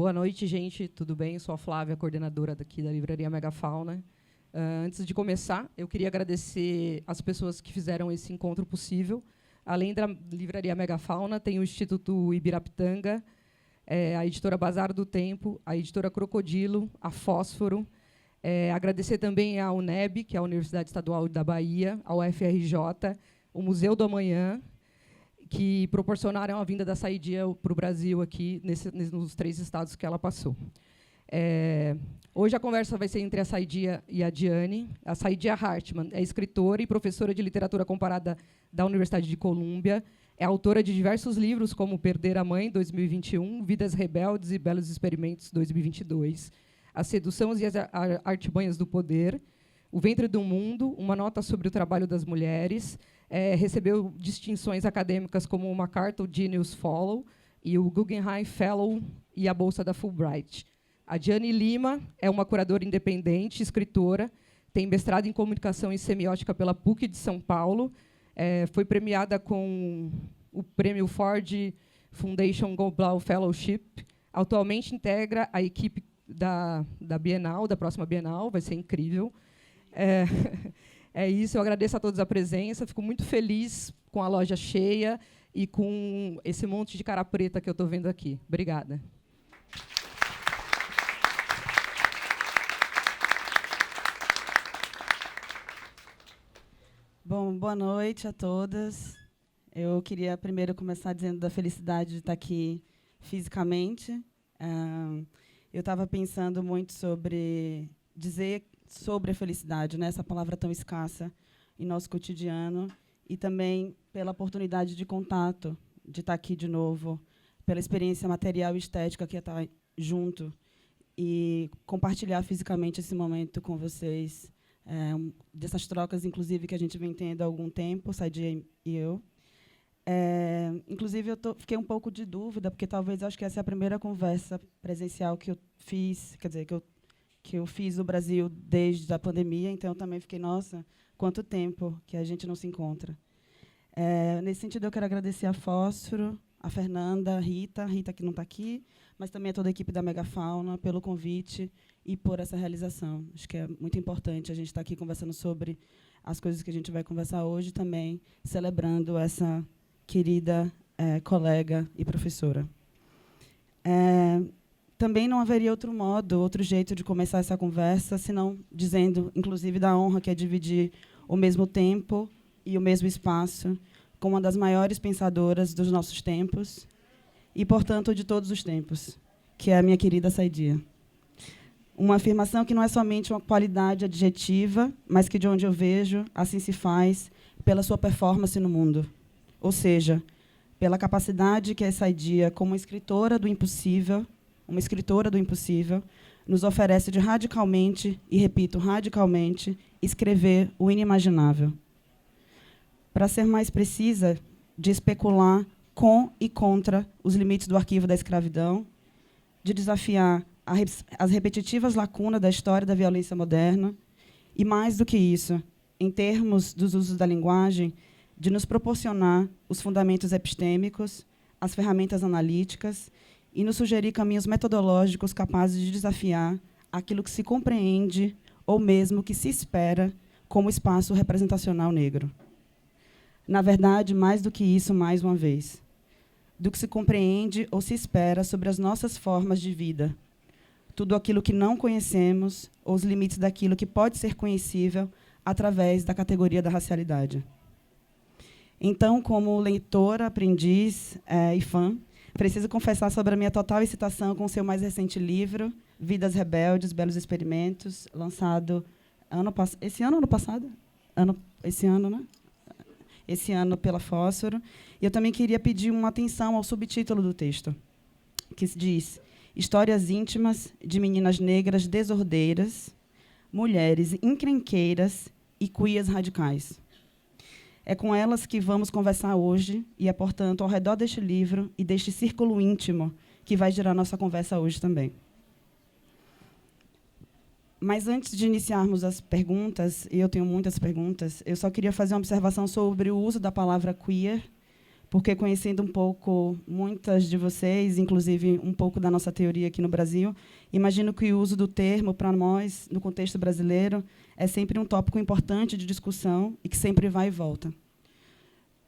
Boa noite, gente. Tudo bem? Eu sou a Flávia, coordenadora daqui da livraria Megafauna. Antes de começar, eu queria agradecer as pessoas que fizeram esse encontro possível. Além da livraria Megafauna, tem o Instituto Ibirapitanga, a Editora Bazar do Tempo, a Editora Crocodilo, a Fósforo. Agradecer também à UNEB, que é a Universidade Estadual da Bahia, ao UFRJ, o Museu do Amanhã, que proporcionaram a vinda da Saidiya para o Brasil, aqui nos 3 estados que ela passou. Hoje a conversa vai ser entre a Saidiya e a Diane. A Saidiya Hartman é escritora e professora de literatura comparada da Universidade de Colômbia. É autora de diversos livros, como Perder a Mãe, 2021, Vidas, Rebeldes e Belos Experimentos, 2022, A Sedução e as Artimanhas do Poder, O Ventre do Mundo, uma nota sobre o trabalho das mulheres. Recebeu distinções acadêmicas como o MacArthur Genius Fellow e o Guggenheim Fellow e a Bolsa da Fulbright. A Diane Lima é uma curadora independente, escritora, tem mestrado em comunicação e semiótica pela PUC de São Paulo, foi premiada com o prêmio Ford Foundation Global Fellowship. Atualmente integra a equipe da Bienal, da próxima Bienal, vai ser incrível. É isso, eu agradeço a todos a presença, fico muito feliz com a loja cheia e com esse monte de cara preta que eu estou vendo aqui. Obrigada. Bom, boa noite a todas. Eu queria primeiro começar dizendo da felicidade de estar aqui fisicamente. Eu estava pensando muito sobre dizer sobre a felicidade, né? Essa palavra tão escassa em nosso cotidiano, e também pela oportunidade de contato, de estar aqui de novo, pela experiência material e estética que é estar junto e compartilhar fisicamente esse momento com vocês, dessas trocas, inclusive, que a gente vem tendo há algum tempo, Saidiya e eu. Inclusive, fiquei um pouco de dúvida, porque talvez acho que essa é a primeira conversa presencial que eu fiz, quer dizer, que eu fiz no Brasil desde a pandemia, então eu também fiquei, nossa, quanto tempo que a gente não se encontra. Nesse sentido, eu quero agradecer a Fósforo, a Fernanda, a Rita que não está aqui, mas também a toda a equipe da Megafauna pelo convite e por essa realização. Acho que é muito importante a gente estar aqui conversando sobre as coisas que a gente vai conversar hoje, também celebrando essa querida colega e professora. Também não haveria outro modo, outro jeito de começar essa conversa, senão dizendo, inclusive, da honra que é dividir o mesmo tempo e o mesmo espaço com uma das maiores pensadoras dos nossos tempos e, portanto, de todos os tempos, que é a minha querida Saidiya. Uma afirmação que não é somente uma qualidade adjetiva, mas que, de onde eu vejo, assim se faz pela sua performance no mundo. Ou seja, pela capacidade que a Saidiya, como escritora do impossível, uma escritora do impossível, nos oferece de radicalmente, e repito, radicalmente, escrever o inimaginável. Para ser mais precisa, de especular com e contra os limites do arquivo da escravidão, de desafiar as repetitivas lacunas da história da violência moderna, e, mais do que isso, em termos dos usos da linguagem, de nos proporcionar os fundamentos epistêmicos, as ferramentas analíticas, e nos sugerir caminhos metodológicos capazes de desafiar aquilo que se compreende ou mesmo que se espera como espaço representacional negro. Na verdade, mais do que isso, mais uma vez, do que se compreende ou se espera sobre as nossas formas de vida, tudo aquilo que não conhecemos ou os limites daquilo que pode ser conhecível através da categoria da racialidade. Então, como leitora, aprendiz e fã, preciso confessar sobre a minha total excitação com o seu mais recente livro, Vidas, Rebeldes, Belos Experimentos, lançado esse ano ou ano passado? Esse ano, né? Esse ano pela Fósforo. E eu também queria pedir uma atenção ao subtítulo do texto, que diz: Histórias íntimas de meninas negras desordeiras, mulheres encrenqueiras e queers radicais. É com elas que vamos conversar hoje e é, portanto, ao redor deste livro e deste círculo íntimo que vai girar nossa conversa hoje também. Mas antes de iniciarmos as perguntas, e eu tenho muitas perguntas, eu só queria fazer uma observação sobre o uso da palavra queer, porque conhecendo um pouco muitas de vocês, inclusive um pouco da nossa teoria aqui no Brasil, imagino que o uso do termo para nós, no contexto brasileiro, é sempre um tópico importante de discussão e que sempre vai e volta.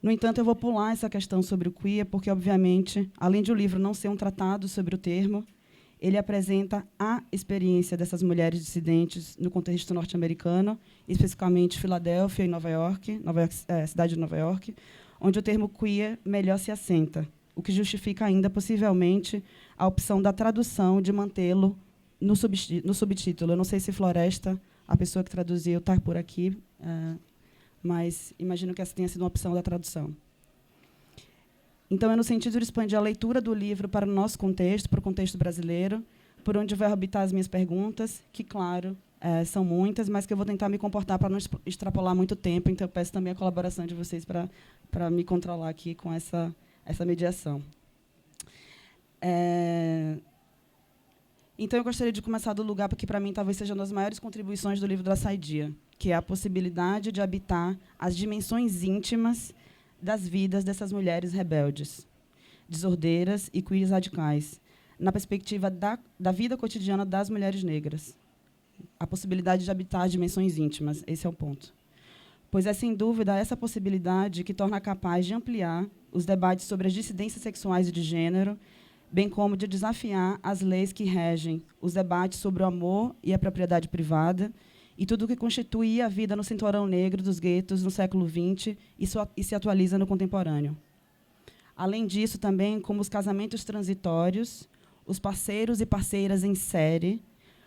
No entanto, eu vou pular essa questão sobre o queer, porque, obviamente, além de o livro não ser um tratado sobre o termo, ele apresenta a experiência dessas mulheres dissidentes no contexto norte-americano, especificamente Filadélfia e Nova York, cidade de Nova York, onde o termo queer melhor se assenta, o que justifica ainda, possivelmente, a opção da tradução de mantê-lo no subtítulo. Eu não sei se Floresta, a pessoa que traduziu, está por aqui, mas imagino que essa tenha sido uma opção da tradução. Então, é no sentido de expandir a leitura do livro para o nosso contexto, para o contexto brasileiro, por onde vai orbitar as minhas perguntas, que, claro, são muitas, mas que eu vou tentar me comportar para não extrapolar muito tempo, então eu peço também a colaboração de vocês para me controlar aqui com essa mediação. Então, eu gostaria de começar do lugar que, para mim, talvez seja uma das maiores contribuições do livro da Saidiya, que é a possibilidade de habitar as dimensões íntimas das vidas dessas mulheres rebeldes, desordeiras e queers radicais, na perspectiva da vida cotidiana das mulheres negras. A possibilidade de habitar as dimensões íntimas, esse é o ponto. Pois é, sem dúvida, essa possibilidade que torna capaz de ampliar os debates sobre as dissidências sexuais e de gênero, bem como de desafiar as leis que regem os debates sobre o amor e a propriedade privada, e tudo o que constitui a vida no cinturão negro dos guetos no século XX e se atualiza no contemporâneo. Além disso, também, como os casamentos transitórios, os parceiros e parceiras em série,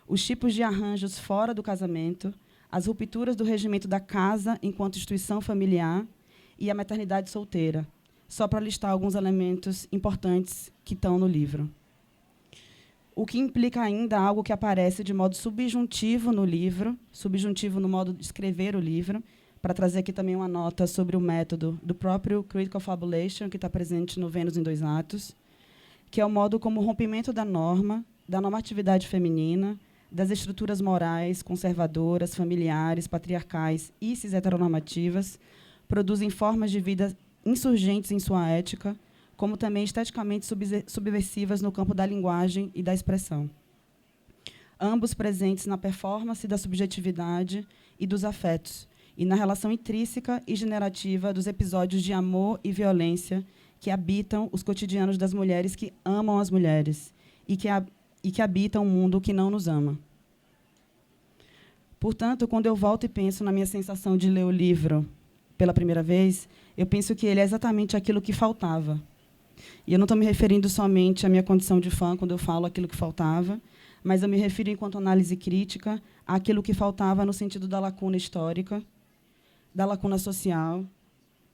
os tipos de arranjos fora do casamento, as rupturas do regimento da casa enquanto instituição familiar e a maternidade solteira, só para listar alguns elementos importantes que estão no livro. O que implica ainda algo que aparece de modo subjuntivo no livro, subjuntivo no modo de escrever o livro, para trazer aqui também uma nota sobre o método do próprio Critical Fabulation, que está presente no Vênus em 2 atos, que é o modo como o rompimento da normatividade feminina, das estruturas morais, conservadoras, familiares, patriarcais e cis-heteronormativas, produzem formas de vida insurgentes em sua ética, como também esteticamente subversivas no campo da linguagem e da expressão. Ambos presentes na performance da subjetividade e dos afetos, e na relação intrínseca e generativa dos episódios de amor e violência que habitam os cotidianos das mulheres que amam as mulheres e que habitam um mundo que não nos ama. Portanto, quando eu volto e penso na minha sensação de ler o livro pela primeira vez, eu penso que ele é exatamente aquilo que faltava. E eu não estou me referindo somente à minha condição de fã quando eu falo aquilo que faltava, mas eu me refiro, enquanto análise crítica, àquilo que faltava no sentido da lacuna histórica, da lacuna social,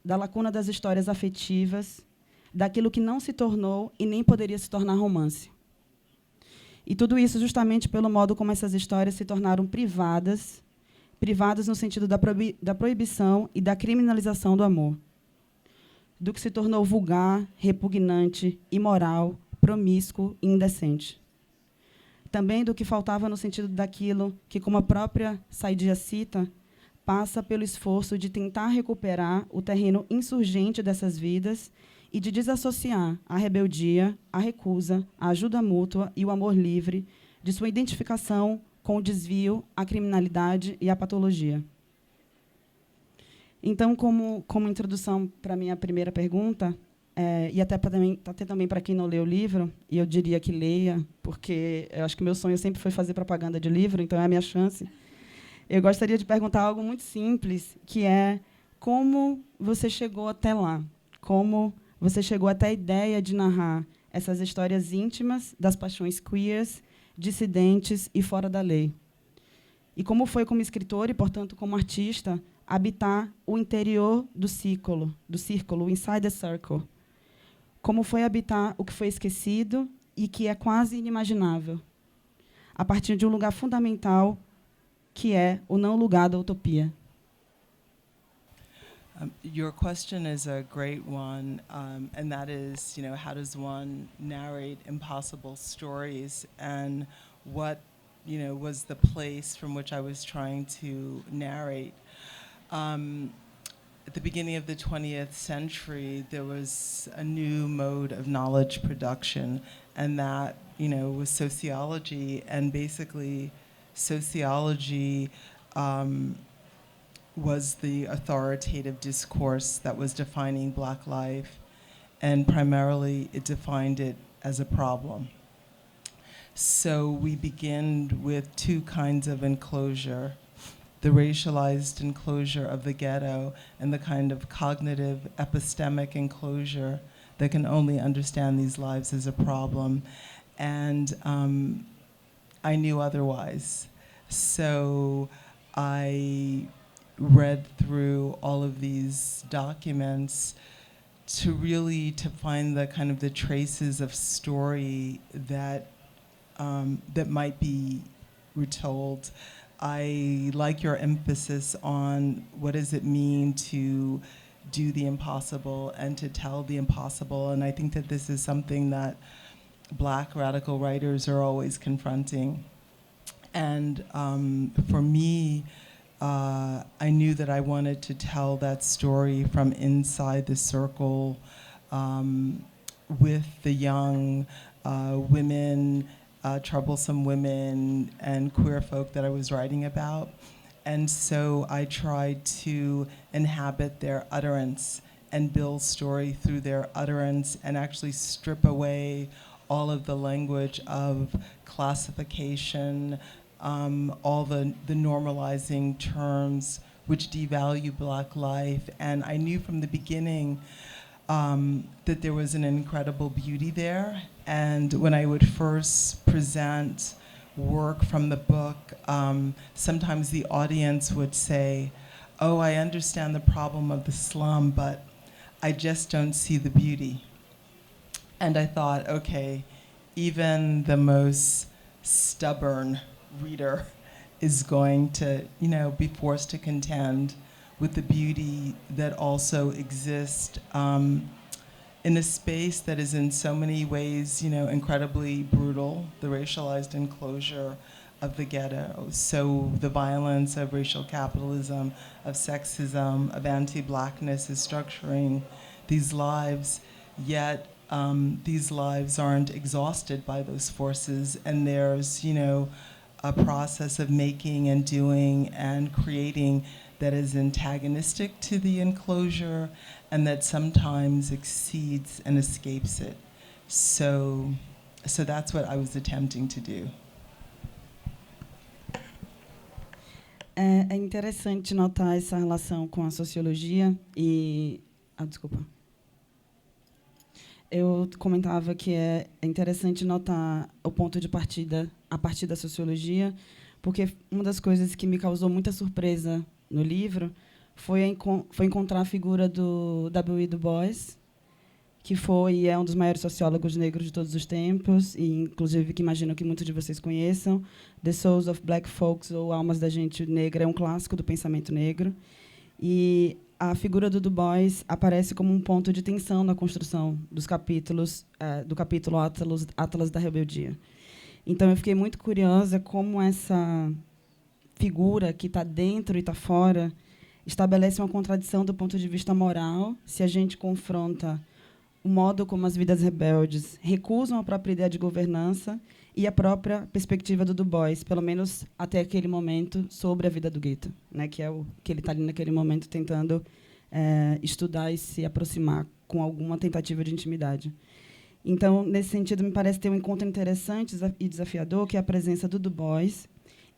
da lacuna das histórias afetivas, daquilo que não se tornou e nem poderia se tornar romance. E tudo isso justamente pelo modo como essas histórias se tornaram privadas no sentido da proibição e da criminalização do amor, do que se tornou vulgar, repugnante, imoral, promíscuo e indecente. Também do que faltava no sentido daquilo que, como a própria Saidiya cita, passa pelo esforço de tentar recuperar o terreno insurgente dessas vidas e de desassociar a rebeldia, a recusa, a ajuda mútua e o amor livre de sua identificação com o desvio, a criminalidade e a patologia. Então, como introdução para a minha primeira pergunta, e até também para quem não leu o livro, e eu diria que leia, porque eu acho que o meu sonho sempre foi fazer propaganda de livro, então é a minha chance, eu gostaria de perguntar algo muito simples, que é como você chegou até lá, como você chegou até a ideia de narrar essas histórias íntimas das paixões queers, dissidentes e fora da lei. E como foi, como escritor e, portanto, como artista, habitar o interior do círculo, o inside the circle. Como foi habitar o que foi esquecido e que é quase inimaginável, a partir de um lugar fundamental, que é o não lugar da utopia. Your question is a great one, and that is, how does one narrate impossible stories, and what, was the place from which I was trying to narrate. at the beginning of the 20th century, there was a new mode of knowledge production, and that, was sociology. And basically, sociology was the authoritative discourse that was defining Black life, and primarily it defined it as a problem. So we begin with two kinds of enclosure: the racialized enclosure of the ghetto and the kind of cognitive epistemic enclosure that can only understand these lives as a problem. And I knew otherwise. So I read through all of these documents to find the kind of the traces of story that that might be retold. I like your emphasis on what does it mean to do the impossible and to tell the impossible. And I think that this is something that Black radical writers are always confronting. And for me, I knew that I wanted to tell that story from inside the circle with the young women, troublesome women, and queer folk that I was writing about. And so I tried to inhabit their utterance and build story through their utterance and actually strip away all of the language of classification, all the normalizing terms which devalue Black life. And I knew from the beginning that there was an incredible beauty there. And when I would first present work from the book, sometimes the audience would say, "Oh, I understand the problem of the slum, but I just don't see the beauty." And I thought, okay, even the most stubborn reader is going to, be forced to contend with the beauty that also exists in a space that is in so many ways, incredibly brutal, the racialized enclosure of the ghetto. So the violence of racial capitalism, of sexism, of anti-Blackness is structuring these lives, yet these lives aren't exhausted by those forces, and there's, a process of making and doing and creating that is antagonistic to the enclosure and that sometimes exceeds and escapes it. So that's what I was attempting to do. É interessante notar essa relação com a sociologia e... desculpa. Eu comentava que é interessante notar o ponto de partida a partir da sociologia, porque uma das coisas que me causou muita surpresa no livro foi encontrar a figura do W.E. Du Bois, que foi e é um dos maiores sociólogos negros de todos os tempos, e inclusive que imagino que muitos de vocês conheçam. The Souls of Black Folks, ou Almas da Gente Negra, é um clássico do pensamento negro. E a figura do Du Bois aparece como um ponto de tensão na construção dos capítulos, do capítulo Atlas da Rebeldia. Então, eu fiquei muito curiosa como essa figura que está dentro e está fora estabelece uma contradição do ponto de vista moral, se a gente confronta o modo como as Vidas rebeldes recusam a própria ideia de governança e a própria perspectiva do Du Bois, pelo menos até aquele momento, sobre a vida do gueto, né, que é o que ele está ali naquele momento tentando estudar e se aproximar com alguma tentativa de intimidade. Então, nesse sentido, me parece ter um encontro interessante e desafiador, que é a presença do Du Bois,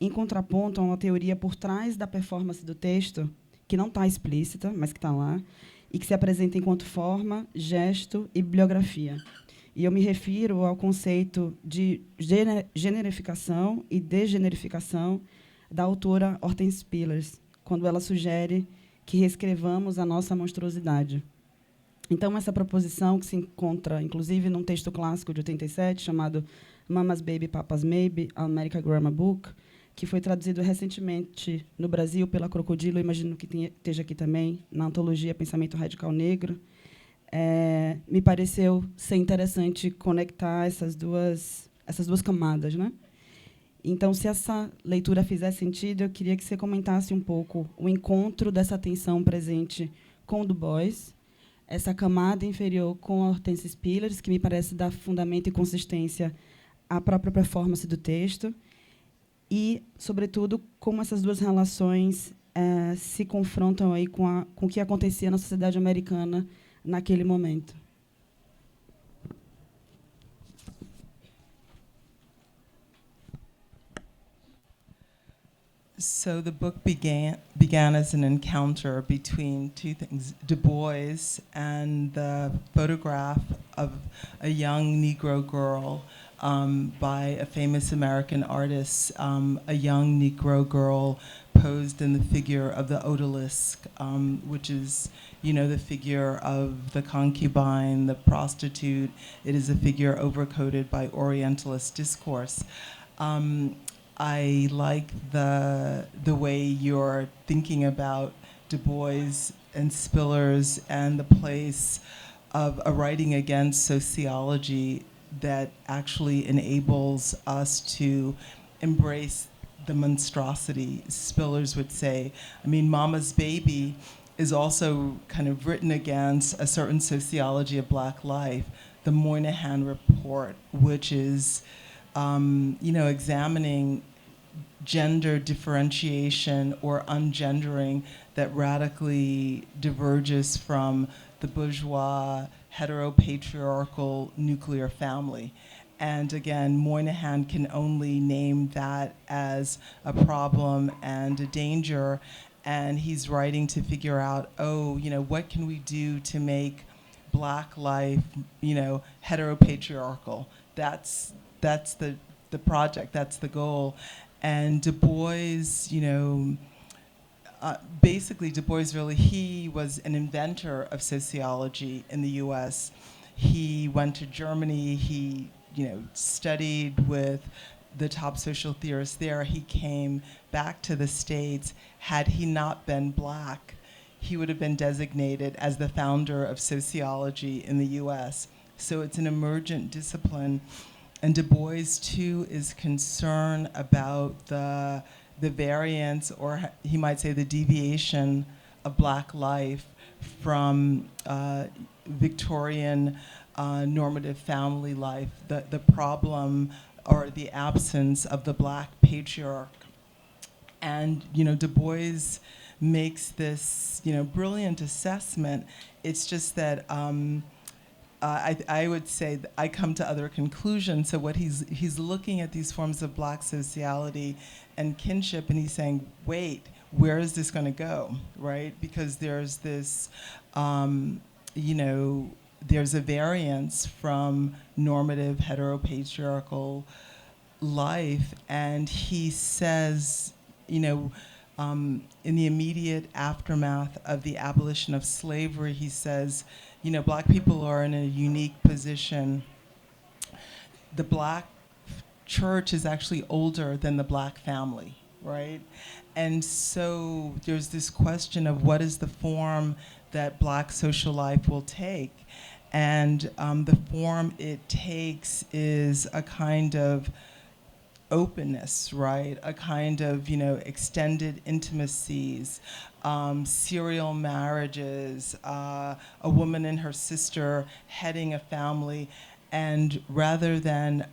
em contraponto a uma teoria por trás da performance do texto, que não está explícita, mas que está lá, e que se apresenta enquanto forma, gesto e bibliografia. E eu me refiro ao conceito de generificação e degenerificação da autora Hortense Spillers, quando ela sugere que reescrevamos a nossa monstruosidade. Então, essa proposição, que se encontra, inclusive, num texto clássico de 87, chamado Mama's Baby, Papa's Maybe, a American Grammar Book, que foi traduzido recentemente no Brasil pela Crocodilo, imagino que esteja aqui também, na antologia Pensamento Radical Negro, me pareceu ser interessante conectar essas duas camadas, né? Então, se essa leitura fizer sentido, eu queria que você comentasse um pouco o encontro dessa tensão presente com Du Bois, essa camada inferior com a Hortense Spillers, que me parece dar fundamento e consistência à própria performance do texto, e, sobretudo, como essas duas relações se confrontam aí com o que acontecia na sociedade americana naquele momento. So the book began as an encounter between two things, Du Bois and the photograph of a young Negro girl by a famous American artist, a young Negro girl posed in the figure of the odalisque, which is, the figure of the concubine, the prostitute. It is a figure overcoated by Orientalist discourse. I like the way you're thinking about Du Bois and Spillers and the place of a writing against sociology that actually enables us to embrace the monstrosity, Spillers would say. I mean, Mama's Baby is also kind of written against a certain sociology of Black life, the Moynihan Report, which is examining gender differentiation or ungendering that radically diverges from the bourgeois, heteropatriarchal nuclear family. And again, Moynihan can only name that as a problem and a danger, and he's writing to figure out, what can we do to make Black life, heteropatriarchal? That's the project, that's the goal. And Du Bois, basically Du Bois he was an inventor of sociology in the US. He went to Germany, he, studied with the top social theorists there. He came back to the States. Had he not been Black, he would have been designated as the founder of sociology in the US. So it's an emergent discipline. And Du Bois, too, is concerned about the variance, or he might say the deviation of Black life from Victorian normative family life, the problem or the absence of the Black patriarch. And, Du Bois makes this, brilliant assessment. It's just that I would say that I come to other conclusions. So what he's looking at these forms of Black sociality and kinship, and he's saying, wait, where is this going to go, right? Because there's this, there's a variance from normative heteropatriarchal life, and he says, in the immediate aftermath of the abolition of slavery, he says, Black people are in a unique position. The Black church is actually older than the Black family, right? And so there's this question of what is the form that Black social life will take. And the form it takes is a kind of openness, right? A kind of, extended intimacies, serial marriages, a woman and her sister heading a family. And rather than,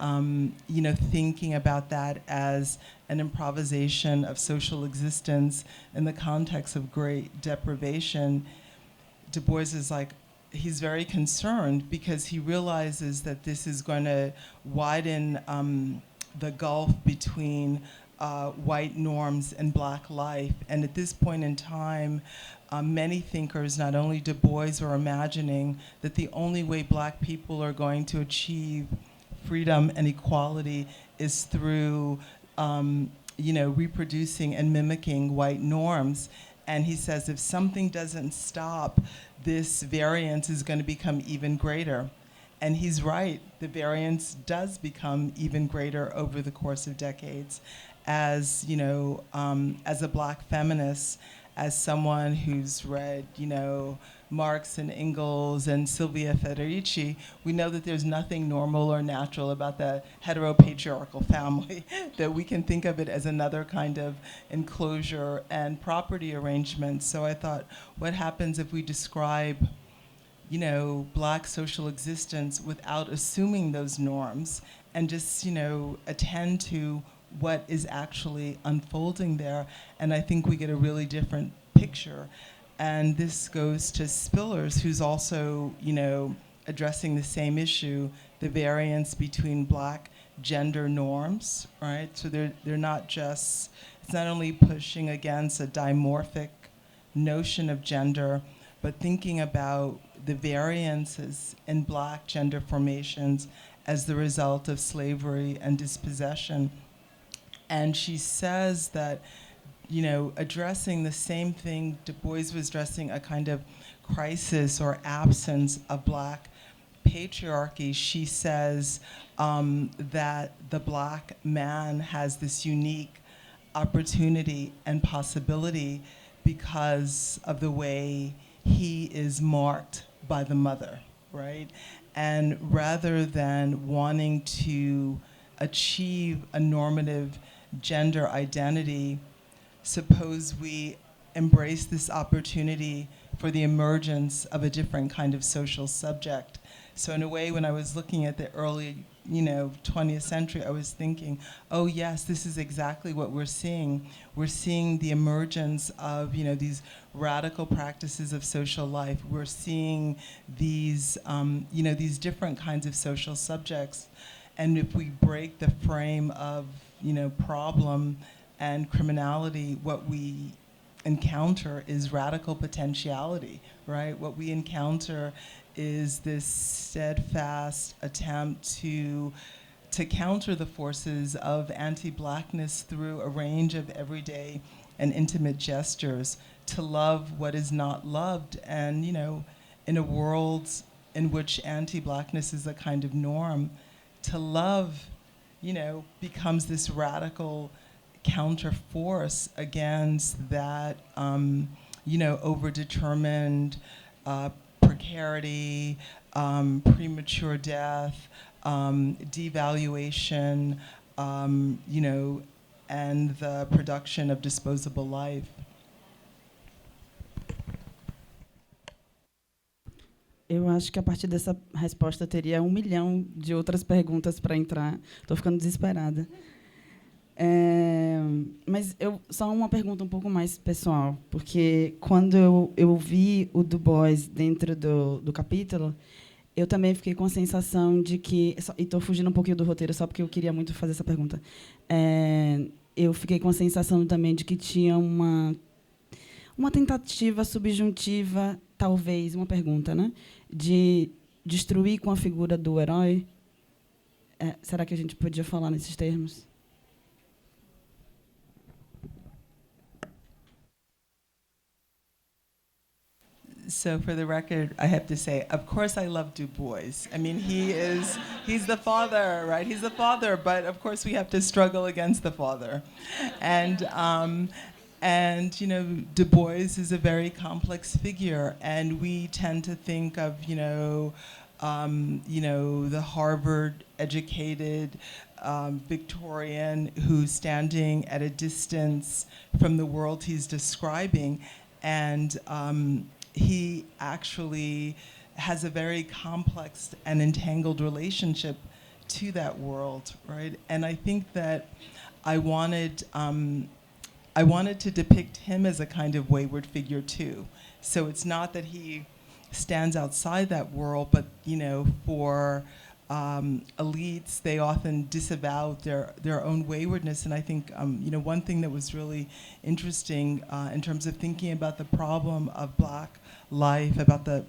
thinking about that as an improvisation of social existence in the context of great deprivation, Du Bois is like, he's very concerned because he realizes that this is going to widen the gulf between white norms and Black life. And at this point in time, many thinkers, not only Du Bois, are imagining that the only way Black people are going to achieve freedom and equality is through, reproducing and mimicking white norms. And he says if something doesn't stop, this variance is going to become even greater. And he's right, the variance does become even greater over the course of decades. As, as a Black feminist, as someone who's read, Marx and Engels and Silvia Federici, we know that there's nothing normal or natural about the heteropatriarchal family, that we can think of it as another kind of enclosure and property arrangement. So I thought, what happens if we describe, you know, Black social existence without assuming those norms and just, you know, attend to what is actually unfolding there? And I think we get a really different picture. And this goes to Spillers, who's also, you know, addressing the same issue, the variance between Black gender norms, right? So they're not just, it's not only pushing against a dimorphic notion of gender, but thinking about the variances in Black gender formations as the result of slavery and dispossession. And she says that, you know, addressing the same thing Du Bois was addressing, a kind of crisis or absence of Black patriarchy. She says that the Black man has this unique opportunity and possibility because of the way he is marked by the mother, right? And rather than wanting to achieve a normative gender identity, suppose we embrace this opportunity for the emergence of a different kind of social subject. So in a way, when I was looking at the early, you know, 20th century, I was thinking, oh yes, this is exactly what we're seeing. We're seeing the emergence of, you know, these radical practices of social life. We're seeing these, you know, these different kinds of social subjects. And if we break the frame of, you know, problem and criminality, what we encounter is radical potentiality, right? What we encounter is this steadfast attempt to counter the forces of anti-Blackness through a range of everyday and intimate gestures, to love what is not loved. And, you know, in a world in which anti-Blackness is a kind of norm, to love, you know, becomes this radical counter force against that, you know, overdetermined precarity, premature death, devaluation, you know, and the production of disposable life. Eu acho que a partir dessa resposta teria 1 milhão de outras perguntas para entrar. Estou ficando desesperada. Mas só uma pergunta um pouco mais pessoal, porque quando eu vi o Du Bois dentro do capítulo, eu também fiquei com a sensação de que... E estou fugindo um pouquinho do roteiro, só porque eu queria muito fazer essa pergunta. Eu fiquei com a sensação também de que tinha uma tentativa subjuntiva, talvez, uma pergunta, né, de destruir com a figura do herói. Será que a gente podia falar nesses termos? So for the record, I have to say, of course I love Du Bois. I mean, he's the father, right? He's the father, but of course we have to struggle against the father. And you know, Du Bois is a very complex figure, and we tend to think of, you know, the Harvard-educated Victorian who's standing at a distance from the world he's describing, and he actually has a very complex and entangled relationship to that world, right? And I think that I wanted to depict him as a kind of wayward figure too. So it's not that he stands outside that world, but, you know, for elites, they often disavow their own waywardness. And I think, you know, one thing that was really interesting in terms of thinking about the problem of Black life, about the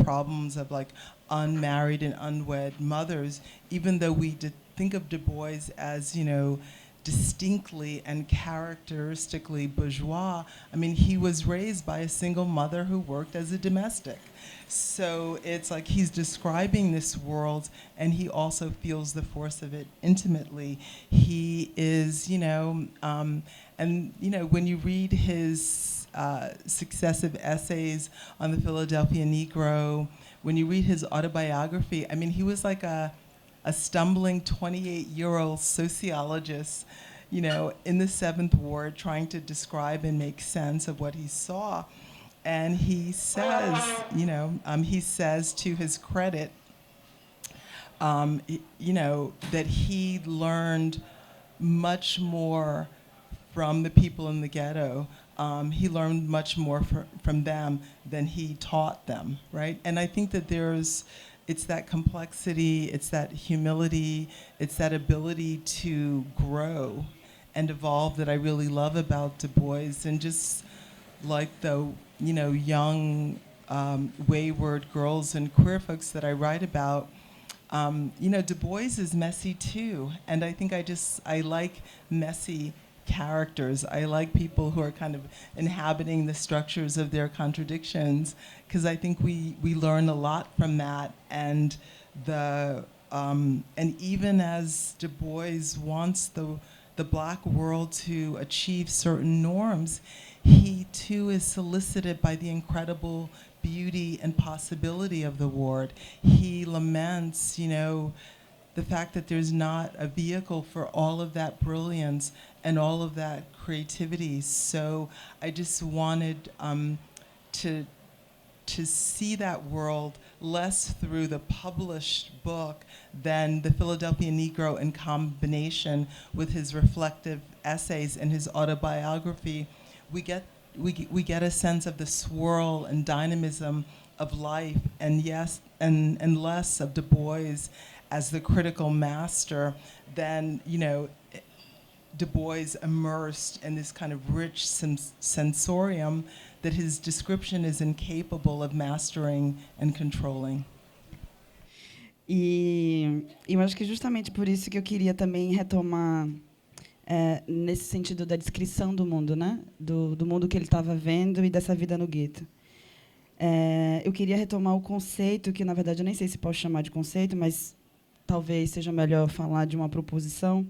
problems of like unmarried and unwed mothers, even though we think of Du Bois as, you know, distinctly and characteristically bourgeois, I mean, he was raised by a single mother who worked as a domestic. So it's like he's describing this world, and he also feels the force of it intimately. He is, you know, and, you know, when you read his successive essays on the Philadelphia Negro, when you read his autobiography, I mean, he was like a stumbling 28-year-old sociologist, you know, in the Seventh Ward, trying to describe and make sense of what he saw. And he says, you know, he says to his credit, you know, that he learned much more from the people in the ghetto. He learned much more from them than he taught them, right? And I think that it's that complexity, it's that humility, it's that ability to grow and evolve that I really love about Du Bois. And just like the, you know, young, wayward girls and queer folks that I write about, you know, Du Bois is messy too. And I think I like messy characters. I like people who are kind of inhabiting the structures of their contradictions, because I think we learn a lot from that. And and even as Du Bois wants the Black world to achieve certain norms, he too is solicited by the incredible beauty and possibility of the ward. He laments, you know, the fact that there's not a vehicle for all of that brilliance and all of that creativity. So I just wanted to see that world less through the published book than the Philadelphia Negro in combination with his reflective essays and his autobiography. We get a sense of the swirl and dynamism of life, and and less of Du Bois as the critical master than, you know, Du Bois immersed in this kind of rich sensorium that his description is incapable of mastering and controlling. E eu acho que justamente por isso que eu queria também retomar nesse sentido da descrição do mundo, né? Do mundo que ele estava vendo e dessa vida no gueto. Eu queria retomar o conceito, que na verdade eu nem sei se posso chamar de conceito, mas talvez seja melhor falar de uma proposição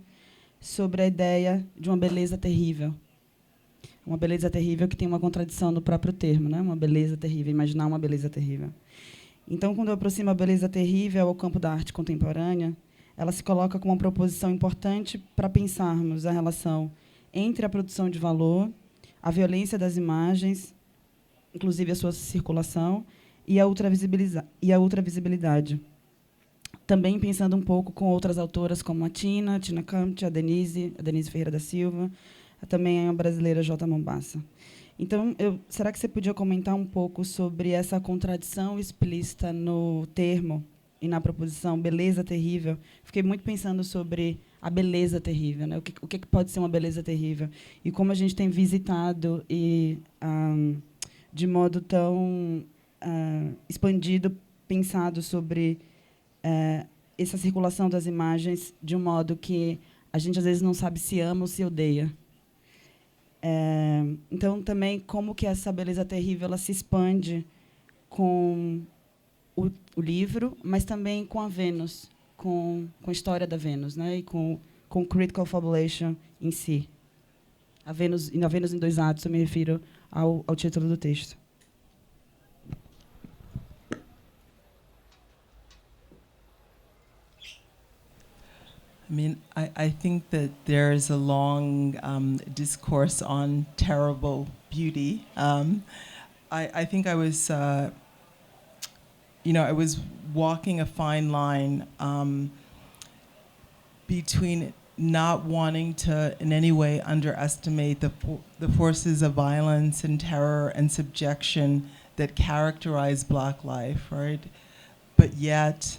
sobre a ideia de uma beleza terrível. Uma beleza terrível que tem uma contradição no próprio termo, né? Uma beleza terrível, imaginar uma beleza terrível. Então, quando eu aproximo a beleza terrível ao campo da arte contemporânea, ela se coloca como uma proposição importante para pensarmos a relação entre a produção de valor, a violência das imagens, inclusive a sua circulação, e a ultravisibilidade. Também pensando um pouco com outras autoras como a Tina Campt, a Denise Ferreira da Silva, também a brasileira J. Mombassa. Então, será que você podia comentar um pouco sobre essa contradição explícita no termo e na proposição beleza terrível? Fiquei muito pensando sobre a beleza terrível, né? O que pode ser uma beleza terrível? E como a gente tem visitado e, de modo tão expandido, pensado sobre essa circulação das imagens de um modo que a gente, às vezes, não sabe se ama ou se odeia. Então, também, como que essa beleza terrível ela se expande com o livro, mas também com a Vênus, com a história da Vênus, né? E com Critical Fabulation em si. A Vênus em dois atos, eu me refiro ao título do texto. I mean, I think that there's a long discourse on terrible beauty. I think I was, you know, I was walking a fine line between not wanting to in any way underestimate the forces of violence and terror and subjection that characterize Black life, right? But yet,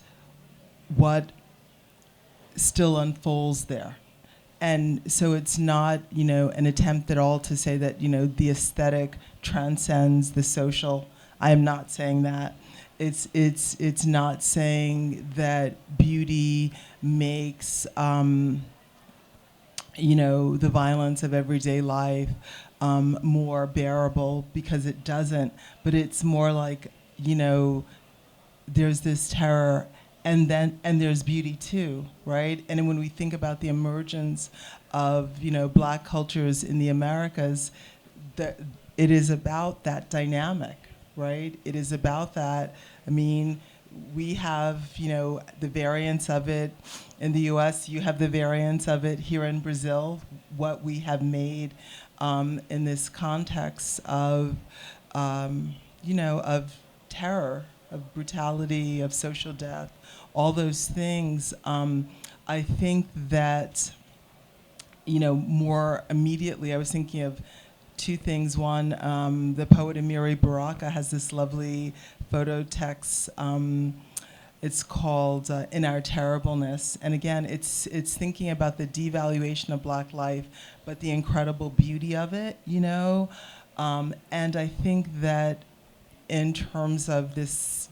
what still unfolds there. And so it's not, you know, an attempt at all to say that, you know, the aesthetic transcends the social. I am not saying that. It's not saying that beauty makes, you know, the violence of everyday life more bearable, because it doesn't. But it's more like, you know, there's this terror, and there's beauty too, right? And when we think about the emergence of, you know, Black cultures in the Americas, it is about that dynamic, right? It is about that. I mean, we have, the variants of it in the U.S. You have the variants of it here in Brazil. What we have made in this context of, of terror, of brutality, of social death, all those things. I think that, more immediately, I was thinking of two things. One, the poet Amiri Baraka has this lovely photo text. It's called "In Our Terribleness," and again, it's thinking about the devaluation of Black life, but the incredible beauty of it, And I think that in terms of this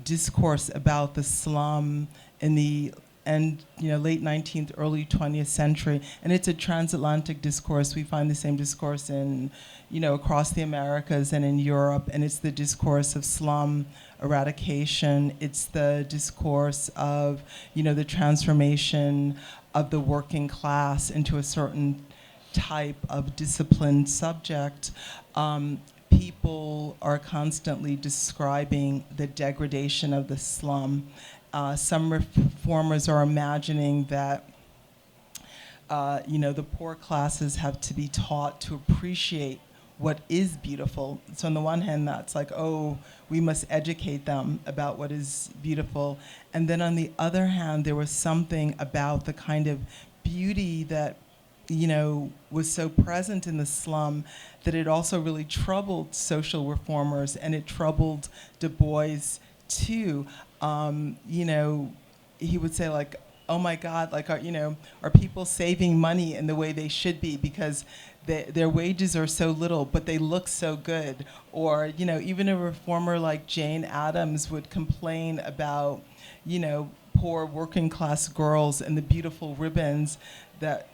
discourse about the slum in the late 19th, early 20th century, and it's a transatlantic discourse. We find the same discourse in, across the Americas and in Europe, and it's the discourse of slum eradication. It's the discourse of, the transformation of the working class into a certain type of disciplined subject. People are constantly describing the degradation of the slum. Some reformers are imagining that, the poor classes have to be taught to appreciate what is beautiful. So on the one hand, that's like, oh, we must educate them about what is beautiful. And then on the other hand, there was something about the kind of beauty that, was so present in the slum that it also really troubled social reformers, and it troubled Du Bois too. He would say, like, oh my God, like, are people saving money in the way they should be because their wages are so little, but they look so good? Or, even a reformer like Jane Addams would complain about, poor working class girls and the beautiful ribbons that,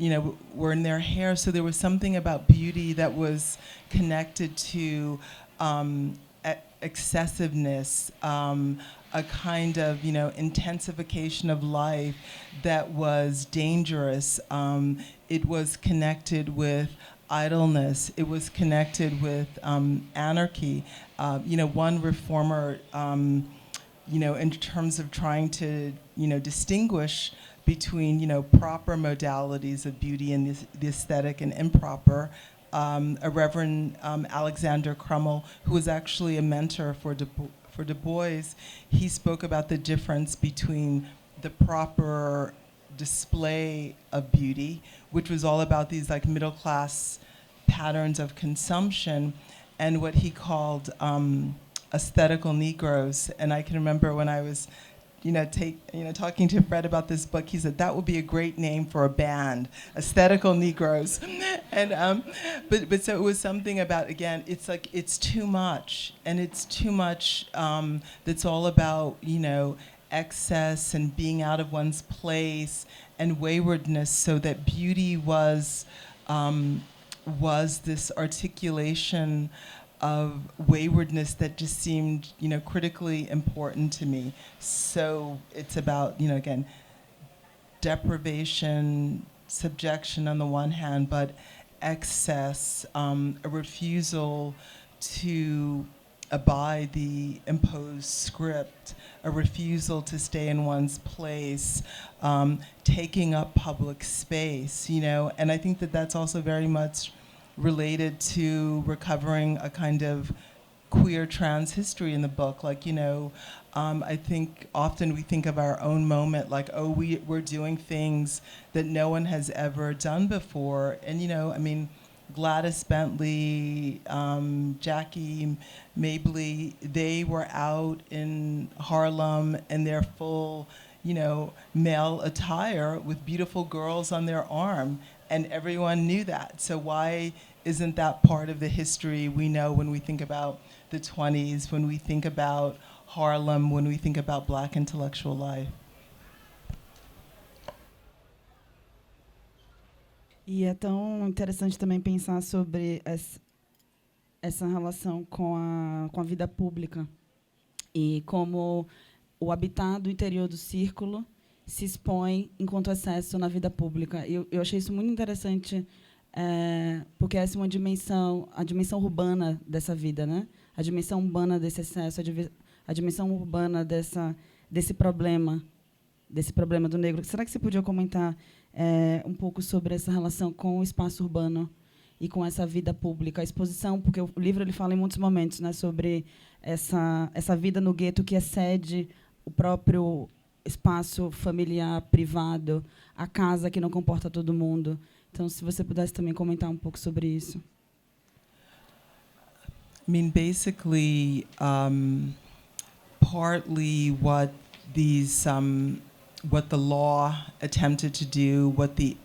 were in their hair. So there was something about beauty that was connected to excessiveness, a kind of, intensification of life that was dangerous. It was connected with idleness. It was connected with anarchy. One reformer, in terms of trying to, distinguish between, proper modalities of beauty and the aesthetic and improper, a Reverend Alexander Crummell, who was actually a mentor for Du Bois, he spoke about the difference between the proper display of beauty, which was all about these like middle class patterns of consumption, and what he called aesthetical Negroes. And I can remember when I was talking to Fred about this book, he said that would be a great name for a band, Aesthetical Negroes. And but so it was something about, again, it's like it's too much, and it's too much that's all about excess and being out of one's place and waywardness, so that beauty was this articulation of waywardness that just seemed, critically important to me. So it's about, again, deprivation, subjection on the one hand, but excess, a refusal to abide the imposed script, a refusal to stay in one's place, taking up public space, and I think that that's also very much related to recovering a kind of queer trans history in the book. Like, I think often we think of our own moment like, oh, we're doing things that no one has ever done before. And, Gladys Bentley, Jackie Mabley, they were out in Harlem in their full, male attire with beautiful girls on their arm. And everyone knew that. So why isn't that part of the history we know when we think about the 20s, when we think about Harlem, when we think about Black intellectual life? E é tão interessante também pensar sobre essa relação com a vida pública e como o habitat do interior do círculo se expõe enquanto excesso na vida pública. Eu achei isso muito interessante porque essa é uma dimensão, a dimensão urbana dessa vida, né? A dimensão urbana desse excesso, a dimensão urbana desse problema do negro. Será que você podia comentar um pouco sobre essa relação com o espaço urbano e com essa vida pública, a exposição, porque o livro ele fala em muitos momentos, né, sobre essa vida no gueto que excede o próprio espaço familiar, privado, a casa que não comporta todo mundo. Então, se você pudesse também comentar um pouco sobre isso. I mean, basically, partly what the law attempted to do, what the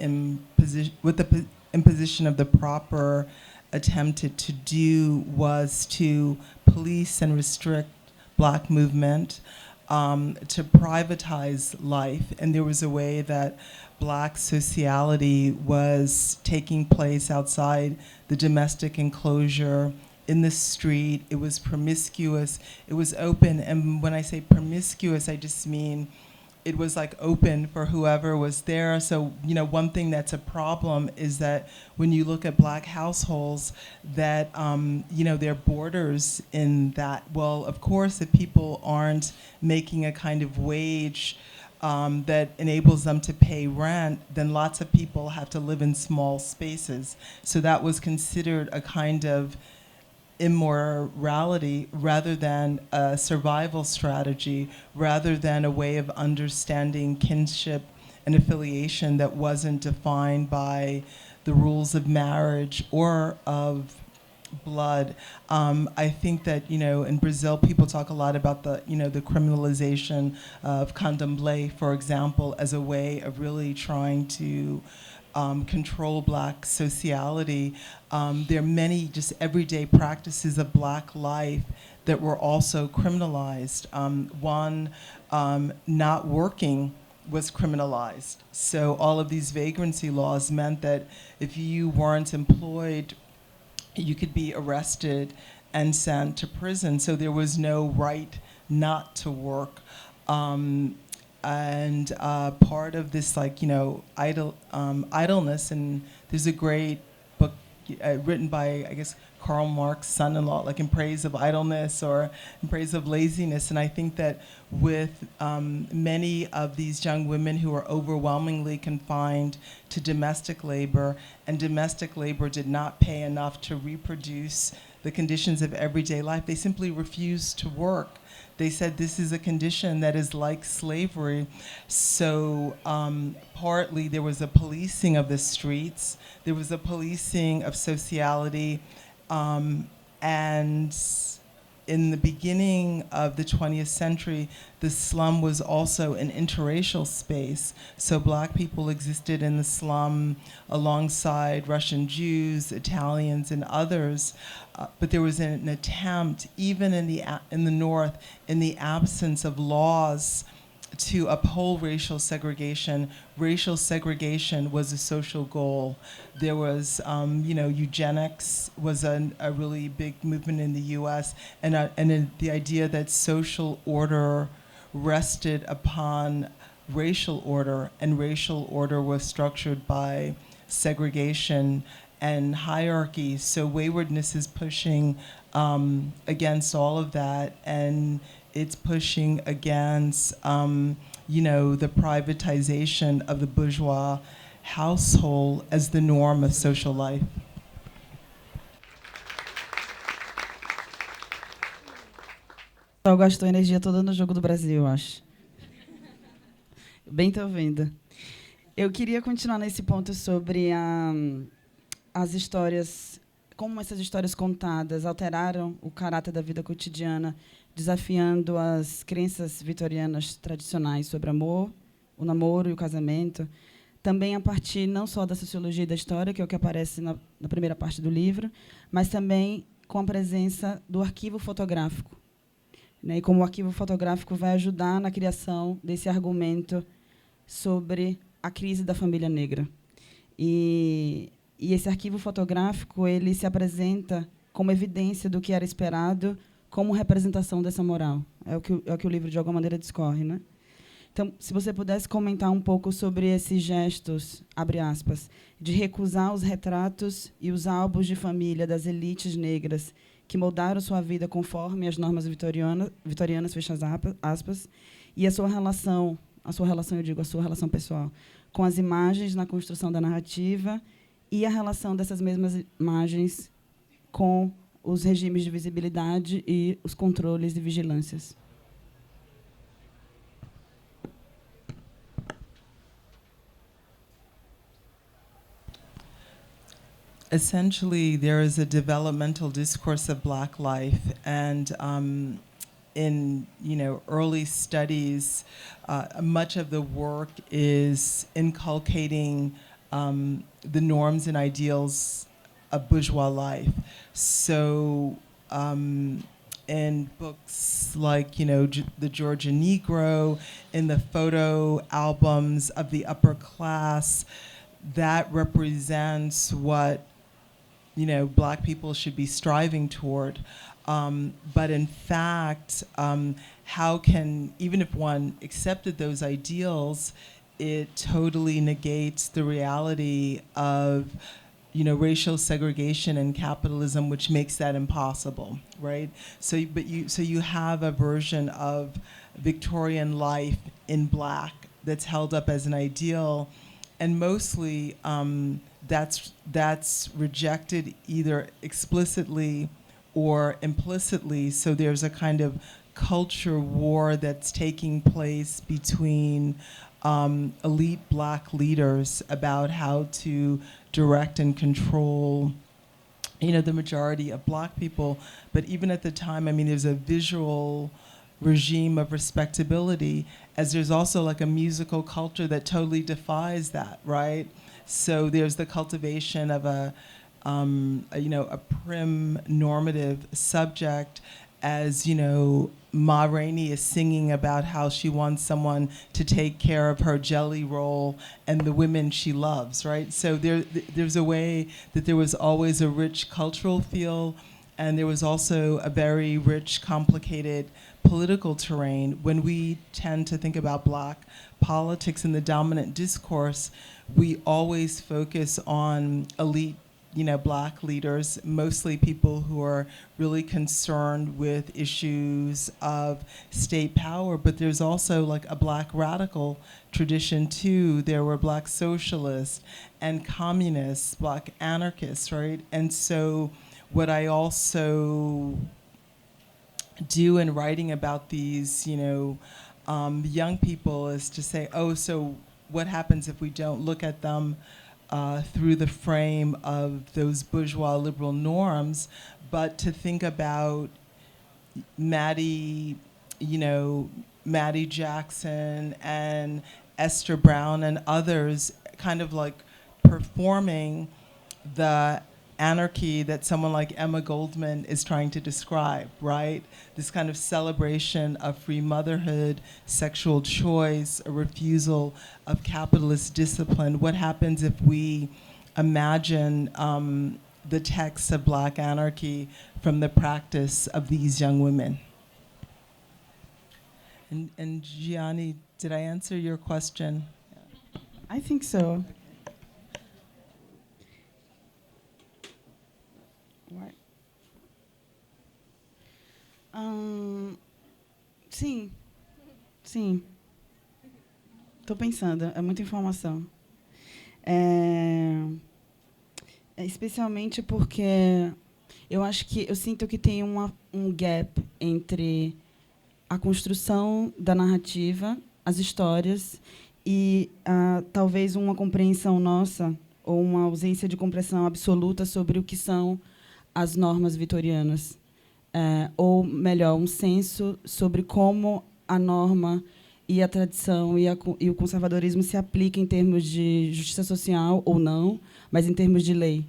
imposition of the proper attempted to do was to police and restrict Black movement, to privatize life. And there was a way that Black sociality was taking place outside the domestic enclosure, in the street. It was promiscuous. It was open. And when I say promiscuous, I just mean it was like open for whoever was there. So, you know, one thing that's a problem is that when you look at Black households, that, you know, there are borders in that. Well, of course, if people aren't making a kind of wage that enables them to pay rent, then lots of people have to live in small spaces. So that was considered a kind of immorality rather than a survival strategy, rather than a way of understanding kinship and affiliation that wasn't defined by the rules of marriage or of blood. I think that, you know, in Brazil, people talk a lot about the, you know, the criminalization of candomblé, for example, as a way of really trying to control Black sociality. There are many just everyday practices of Black life that were also criminalized. One, not working was criminalized. So all of these vagrancy laws meant that if you weren't employed, you could be arrested and sent to prison. So there was no right not to work. And part of this, like, you know, idleness, and there's a great book written by, I guess, Karl Marx's son-in-law, like In Praise of Idleness or In Praise of Laziness. And I think that with many of these young women who are overwhelmingly confined to domestic labor, and domestic labor did not pay enough to reproduce the conditions of everyday life, they simply refused to work. They said this is a condition that is like slavery. So partly there was a policing of the streets, there was a policing of sociality, and in the beginning of the 20th century, the slum was also an interracial space. So Black people existed in the slum alongside Russian Jews, Italians, and others. But there was an attempt, even in the North, in the absence of laws to uphold racial segregation. Racial segregation was a social goal. There was, you know, eugenics was a really big movement in the U.S., and the idea that social order rested upon racial order, and racial order was structured by segregation and hierarchy. So waywardness is pushing against all of that, and it's pushing against, you know, the privatization of the bourgeois household as the norm of social life. Só gastou energia toda no jogo do Brasil, eu acho. Bem, tô vendo. Eu queria continuar nesse ponto sobre as histórias, como essas histórias contadas alteraram o caráter da vida cotidiana, desafiando as crenças vitorianas tradicionais sobre amor, o namoro e o casamento, também a partir não só da sociologia e da história, que é o que aparece na primeira parte do livro, mas também com a presença do arquivo fotográfico, né? E como o arquivo fotográfico vai ajudar na criação desse argumento sobre a crise da família negra. E esse arquivo fotográfico ele se apresenta como evidência do que era esperado, como representação dessa moral. É o que o livro, de alguma maneira, discorre, né? Então, se você pudesse comentar um pouco sobre esses gestos, abre aspas, de recusar os retratos e os álbuns de família das elites negras que moldaram sua vida conforme as normas vitorianas, fecha aspas, e a sua relação, eu digo, a sua relação pessoal, com as imagens na construção da narrativa e a relação dessas mesmas imagens com os regimes de visibilidade e os controles e vigilâncias. Essentially, there is a developmental discourse of Black life, and in early studies, much of the work is inculcating the norms and ideals of bourgeois life. So, in books like the Georgia Negro, in the photo albums of the upper class, that represents what Black people should be striving toward. But in fact, how can, even if one accepted those ideals, it totally negates the reality of racial segregation and capitalism, which makes that impossible, right? So you have a version of Victorian life in Black that's held up as an ideal, and mostly that's rejected either explicitly or implicitly. So there's a kind of culture war that's taking place between elite Black leaders about how to direct and control the majority of Black people. But even at the time, there's a visual regime of respectability, as there's also like a musical culture that totally defies that, right? So there's the cultivation of a prim normative subject, as Ma Rainey is singing about how she wants someone to take care of her jelly roll and the women she loves, right? So there's a way that there was always a rich cultural feel, and there was also a very rich, complicated political terrain. When we tend to think about Black politics in the dominant discourse, we always focus on elite Black leaders, mostly people who are really concerned with issues of state power, but there's also like a Black radical tradition too. There were Black socialists and communists, Black anarchists, right? And so what I also do in writing about these, young people is to say, oh, so what happens if we don't look at them through the frame of those bourgeois liberal norms, but to think about Maddie Jackson and Esther Brown and others kind of like performing the anarchy that someone like Emma Goldman is trying to describe, right? This kind of celebration of free motherhood, sexual choice, a refusal of capitalist discipline. What happens if we imagine the texts of Black anarchy from the practice of these young women? And Gianni, did I answer your question? I think so. Sim. Estou pensando, é muita informação. Especialmente porque eu sinto que tem um gap entre a construção da narrativa, as histórias, e talvez uma compreensão nossa, ou uma ausência de compreensão absoluta sobre o que são as normas vitorianas. Ou, melhor, um senso sobre como a norma e a tradição e o conservadorismo se aplicam em termos de justiça social, ou não, mas em termos de lei.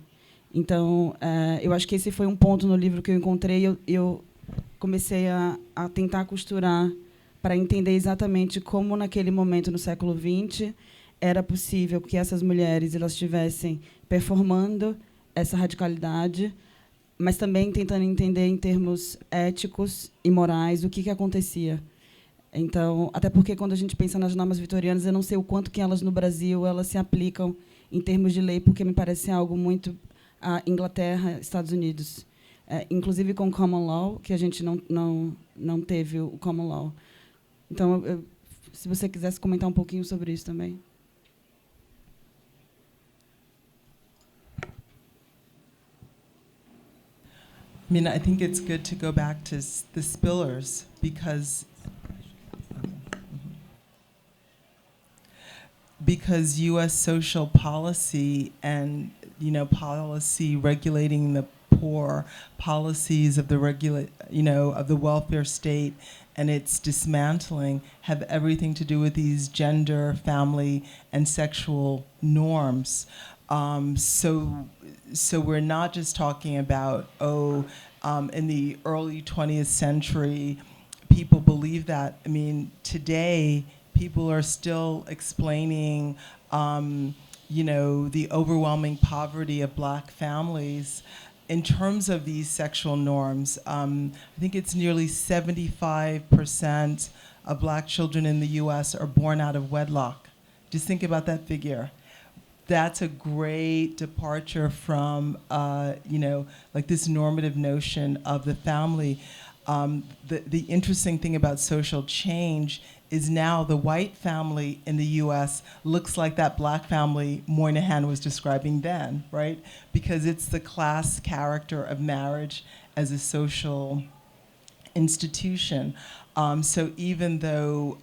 Então, eu acho que esse foi um ponto no livro que eu encontrei, eu comecei a tentar costurar para entender exatamente como, naquele momento, no século XX, era possível que essas mulheres elas estivessem performando essa radicalidade, mas também tentando entender, em termos éticos e morais, o que acontecia. Então, até porque quando a gente pensa nas normas vitorianas, eu não sei o quanto que elas no Brasil elas se aplicam em termos de lei, porque me parece algo muito a Inglaterra, Estados Unidos, inclusive com o common law, que a gente não teve o common law. Então, se você quisesse comentar um pouquinho sobre isso também. I mean, I think it's good to go back to the spillers because U.S. social policy and policy regulating the poor, policies of the of the welfare state and its dismantling have everything to do with these gender, family, and sexual norms. So we're not just talking about, in the early 20th century, people believe that. I mean, today, people are still explaining, the overwhelming poverty of black families in terms of these sexual norms. I think it's nearly 75% of black children in the US are born out of wedlock. Just think about that figure. That's a great departure from, like this normative notion of the family. The interesting thing about social change is now the white family in the US looks like that black family Moynihan was describing then, right? Because it's the class character of marriage as a social institution. So even though,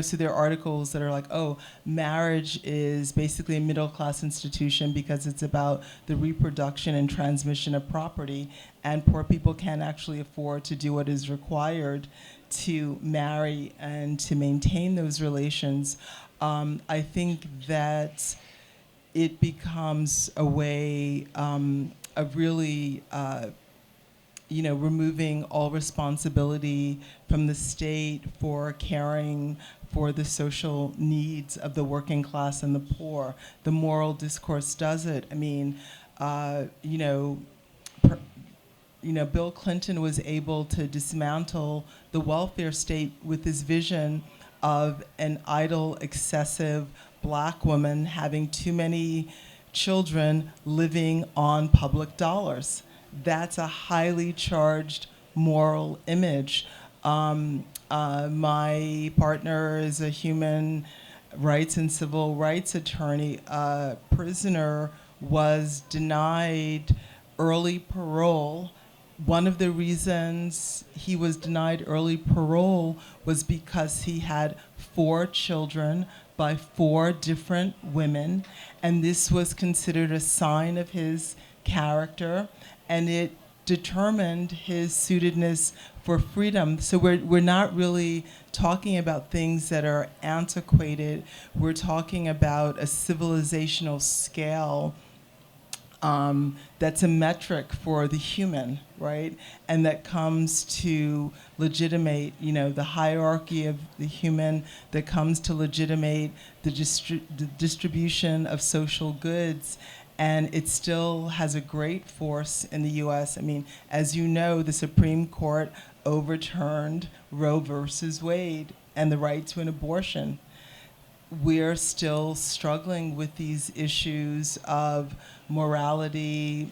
so there are articles that are like, oh, marriage is basically a middle-class institution because it's about the reproduction and transmission of property, and poor people can't actually afford to do what is required to marry and to maintain those relations. I think that it becomes a way of really removing all responsibility from the state for caring for the social needs of the working class and the poor. The moral discourse does it. I mean, Bill Clinton was able to dismantle the welfare state with his vision of an idle, excessive black woman having too many children living on public dollars. That's a highly charged moral image. My partner is a human rights and civil rights attorney. A prisoner was denied early parole. One of the reasons he was denied early parole was because he had 4 children by 4 different women, and this was considered a sign of his character, and it determined his suitedness for freedom. So we're not really talking about things that are antiquated. We're talking about a civilizational scale that's a metric for the human, right? And that comes to legitimate, the hierarchy of the human, that comes to legitimate the distribution of social goods. And it still has a great force in the US. I mean, as you know, the Supreme Court overturned Roe versus Wade and the right to an abortion. We're still struggling with these issues of morality,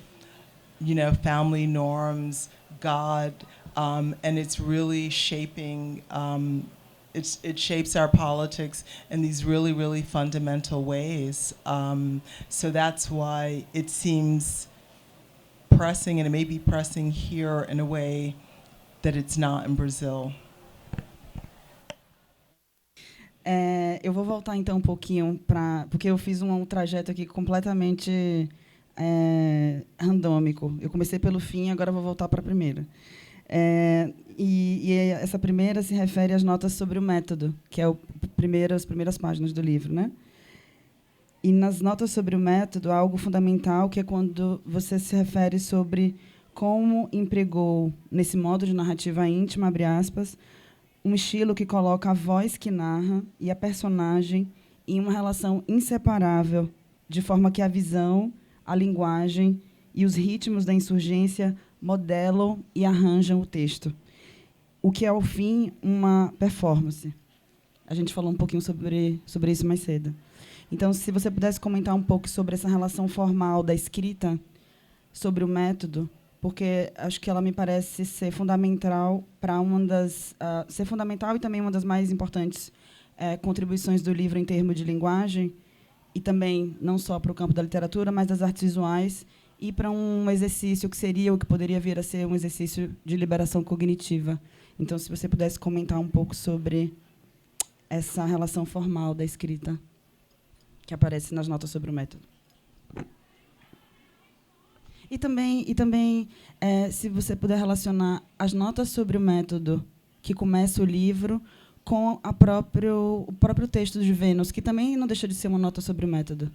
family norms, God, and it's really shaping, it shapes our politics in these really, really fundamental ways. So that's why it seems pressing, and it may be pressing here in a way that it's not in Brazil. Eu vou voltar então um pouquinho porque eu fiz um trajeto aqui completamente randômico. Eu comecei pelo fim, agora vou voltar para a primeira. E essa primeira se refere às notas sobre o método, que é as primeiras páginas do livro, né? E nas notas sobre o método há algo fundamental, que é quando você se refere sobre como empregou nesse modo de narrativa íntima, abre aspas, um estilo que coloca a voz que narra e a personagem em uma relação inseparável, de forma que a visão, a linguagem e os ritmos da insurgência modelam e arranjam o texto. o que é, ao fim, uma performance. A gente falou um pouquinho sobre isso mais cedo. Então, se você pudesse comentar um pouco sobre essa relação formal da escrita, sobre o método, porque acho que ela me parece ser fundamental para ser fundamental e também uma das mais importantes contribuições do livro em termos de linguagem, e também não só para o campo da literatura, mas das artes visuais, e para um exercício que seria, o que poderia vir a ser um exercício de liberação cognitiva. Então, se você pudesse comentar um pouco sobre essa relação formal da escrita que aparece nas notas sobre o método. E também se você puder relacionar as notas sobre o método que começa o livro com o próprio texto de Vênus, que também não deixa de ser uma nota sobre o método.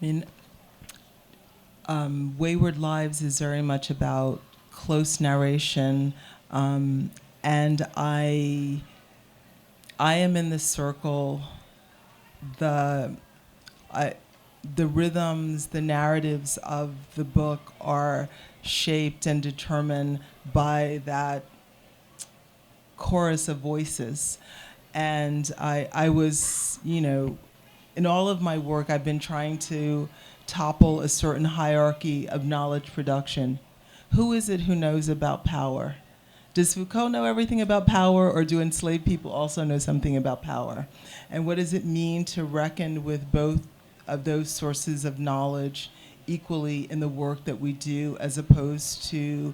I mean, Wayward Lives is very much about close narration, and I am in the circle. The rhythms, the narratives of the book are shaped and determined by that chorus of voices. And I was, in all of my work, I've been trying to topple a certain hierarchy of knowledge production. Who is it who knows about power? Does Foucault know everything about power, or do enslaved people also know something about power? And what does it mean to reckon with both of those sources of knowledge equally in the work that we do, as opposed to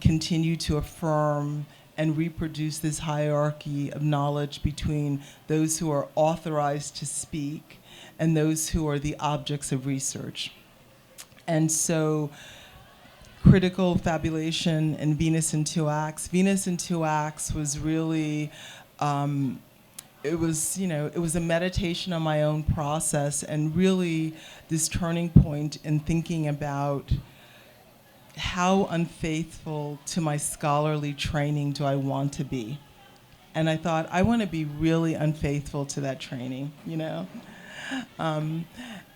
continue to affirm and reproduce this hierarchy of knowledge between those who are authorized to speak and those who are the objects of research? And so critical fabulation and Venus in Two Acts. Venus in Two Acts was really, it was a meditation on my own process, and really this turning point in thinking about how unfaithful to my scholarly training do I want to be. And I thought, I want to be really unfaithful to that training,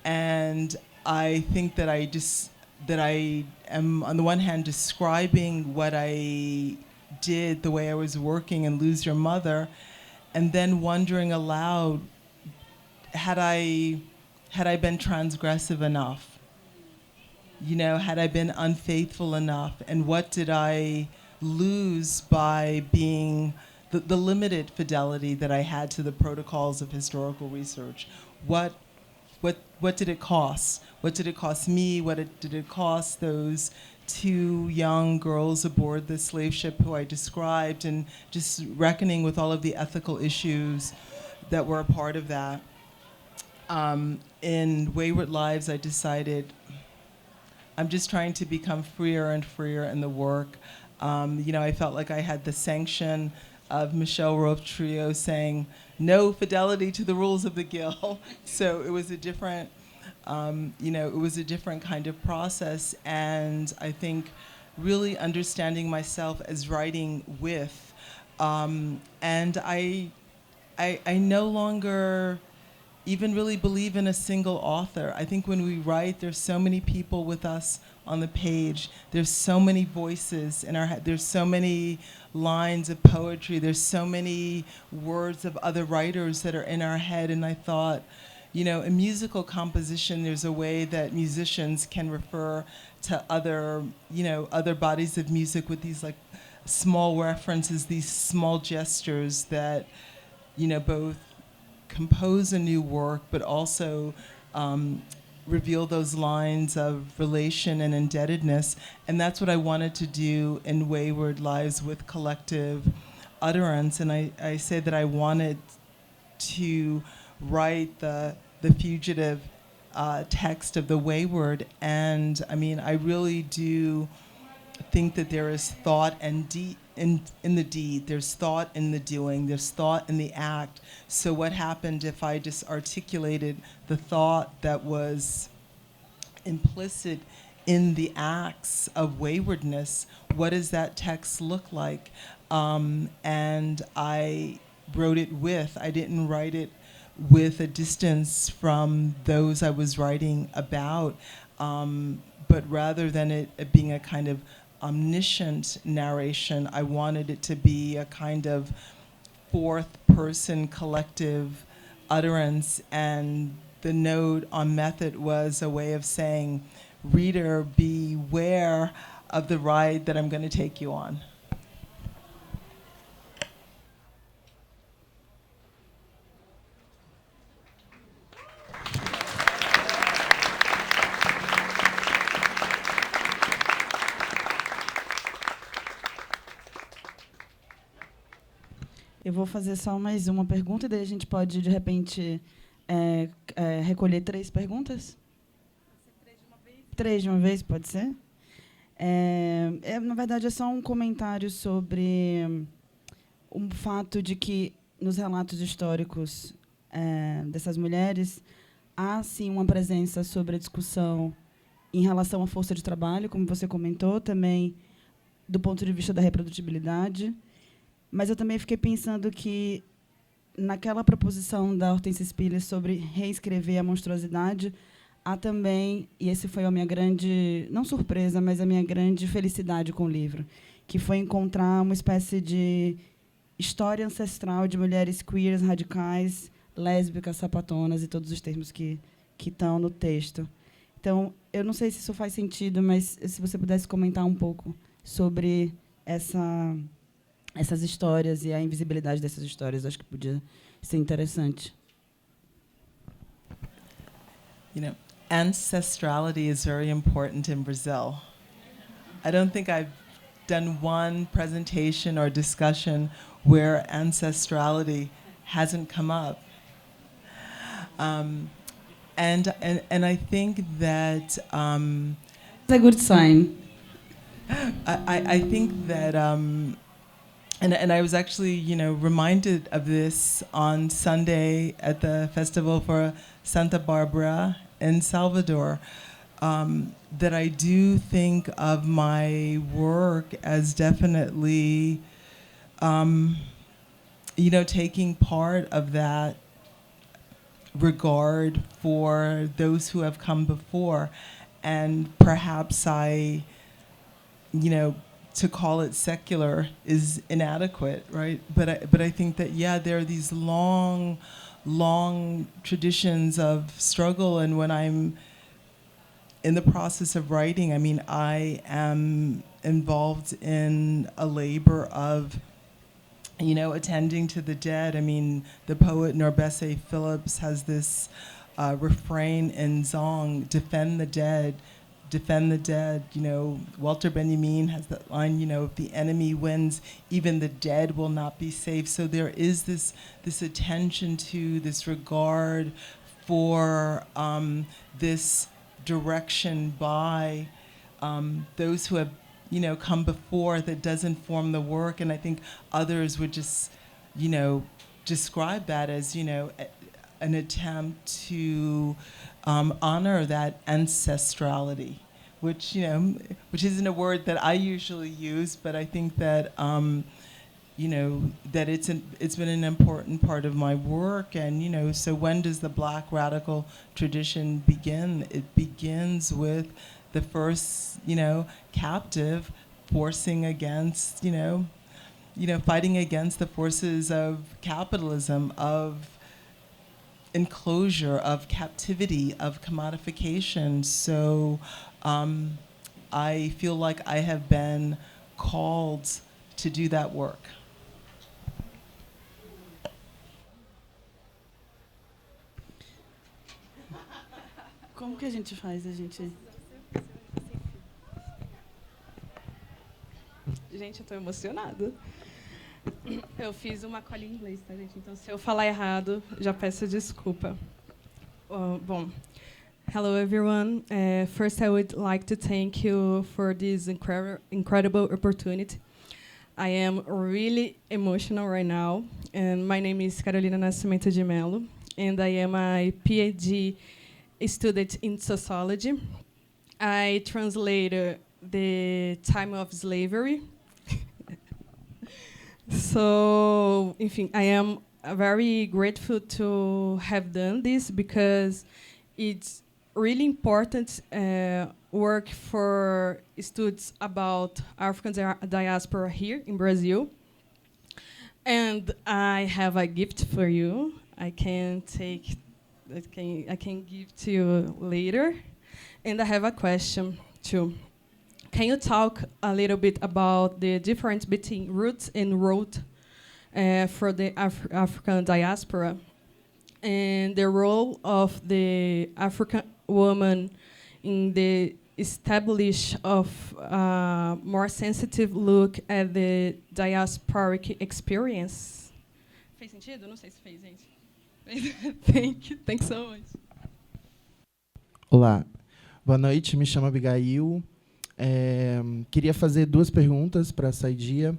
and I think that I am, on the one hand, describing what I did, the way I was working in Lose Your Mother, and then wondering aloud, had I been transgressive enough? Had I been unfaithful enough? And what did I lose by being the limited fidelity that I had to the protocols of historical research? What did it cost? What did it cost me? Did it cost those two young girls aboard the slave ship who I described, and just reckoning with all of the ethical issues that were a part of that? In Wayward Lives, I decided I'm just trying to become freer and freer in the work. I felt like I had the sanction of Michel Roth Trio saying, no fidelity to the rules of the Guild. So it was a different, it was a different kind of process. And I think really understanding myself as writing with. And I no longer even really believe in a single author. I think when we write, there's so many people with us on the page. There's so many voices in our head. There's so many lines of poetry. There's so many words of other writers that are in our head. And I thought, in musical composition, there's a way that musicians can refer to other, other bodies of music with these like small references, these small gestures that, both compose a new work, but also reveal those lines of relation and indebtedness. And that's what I wanted to do in Wayward Lives with collective utterance. And I say that I wanted to write the fugitive text of the wayward. And I mean, I really do think that there is thought and in the deed, there's thought in the doing, there's thought in the act. So what happened if I just articulated the thought that was implicit in the acts of waywardness? What does that text look like? And I wrote it with, I didn't write it with a distance from those I was writing about, but rather than it being a kind of omniscient narration, I wanted it to be a kind of fourth-person collective utterance, and the note on method was a way of saying, reader, beware of the ride that I'm going to take you on. Eu vou fazer só mais uma pergunta, e daí a gente pode, de repente, recolher 3 perguntas? Três de uma vez, pode ser? Na verdade, é só um comentário sobre o fato de que, nos relatos históricos dessas mulheres, há, sim, uma presença sobre a discussão em relação à força de trabalho, como você comentou, também do ponto de vista da reprodutibilidade. Mas eu também fiquei pensando que, naquela proposição da Hortensia Spiller sobre reescrever a monstruosidade, há também, e esse foi a minha grande, não surpresa, mas a minha grande felicidade com o livro, que foi encontrar uma espécie de história ancestral de mulheres queers, radicais, lésbicas, sapatonas e todos os termos que estão no texto. Então, eu não sei se isso faz sentido, mas se você pudesse comentar um pouco sobre essas histórias e a invisibilidade dessas histórias, acho que podia ser interessante. You know, ancestrality is very important in Brazil. I don't think I've done one presentation or discussion where ancestrality hasn't come up. And I think that It's a good sign. I think that and I was actually, you know, reminded of this on Sunday at the Festival for Santa Barbara in Salvador, that I do think of my work as definitely, you know, taking part of that regard for those who have come before. And perhaps I, you know, to call it secular is inadequate, right? But I think that, yeah, there are these long traditions of struggle, and when I'm in the process of writing, I mean, I am involved in a labor of, you know, attending to the dead. I mean, the poet Norbese Phillips has this refrain in Zong, defend the dead, defend the dead. You know, Walter Benjamin has that line, you know, if the enemy wins, even the dead will not be safe. So there is this attention to, this regard for this direction by those who have, you know, come before, that does inform the work. And I think others would just, you know, describe that as, you know, an attempt to honor that ancestrality, which, you know, which isn't a word that I usually use, but I think that, you know, that it's been an important part of my work. And, you know, so when does the Black radical tradition begin? It begins with the first, you know, captive forcing against, you know, fighting against the forces of capitalism, of enclosure, of captivity, of commodification. So I feel like I have been called to do that work. Como que a gente faz? Gente, eu tô emocionada. Eu fiz uma cola em inglês, tá, gente? Então, se eu falar errado, já peço desculpa. Bom, hello, everyone. First, I would like to thank you for this incredible opportunity. I am really emotional right now. And my name is Carolina Nascimento de Mello, and I am a PhD student in sociology. I translated The Time of Slavery. So, enfim, I am very grateful to have done this because it's really important work for students about African diaspora here in Brazil. And I have a gift for you. I can give to you later. And I have a question too. Can you talk a little bit about the difference between roots and root for the African diaspora, and the role of the African woman in the establish of a more sensitive look at the diasporic experience? Fez sentido? Não sei se fez, gente. Thank you. Thanks so much. Olá, boa noite. Me chamo Abigail. Queria fazer duas perguntas para a Saidiya.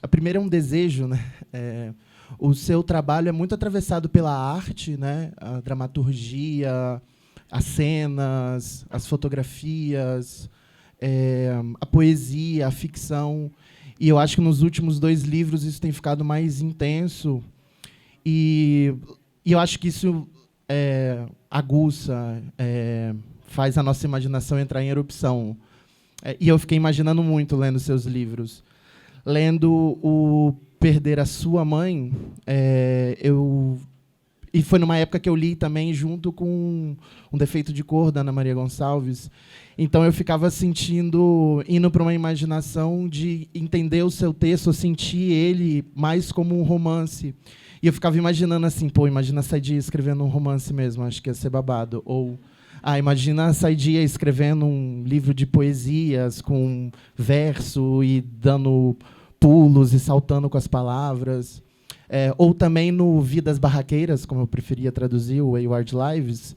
A primeira é um desejo, né? O seu trabalho é muito atravessado pela arte, né? A dramaturgia, as cenas, as fotografias, a poesia, a ficção. E eu acho que nos últimos 2 livros isso tem ficado mais intenso. E eu acho que isso aguça, faz a nossa imaginação entrar em erupção. E eu fiquei imaginando muito lendo seus livros. Lendo o Perder a Sua Mãe, e foi numa época que eu li também junto com Um Defeito de Cor, da Ana Maria Gonçalves. Então eu ficava indo para uma imaginação de entender o seu texto, sentir ele mais como um romance. E eu ficava imaginando assim, imagina a Saidiya escrevendo um romance mesmo, acho que ia ser babado. Ou, imagina a Saidiya escrevendo um livro de poesias com verso e dando pulos e saltando com as palavras. Ou também no Vidas Barraqueiras, como eu preferia traduzir, o Wayward Lives,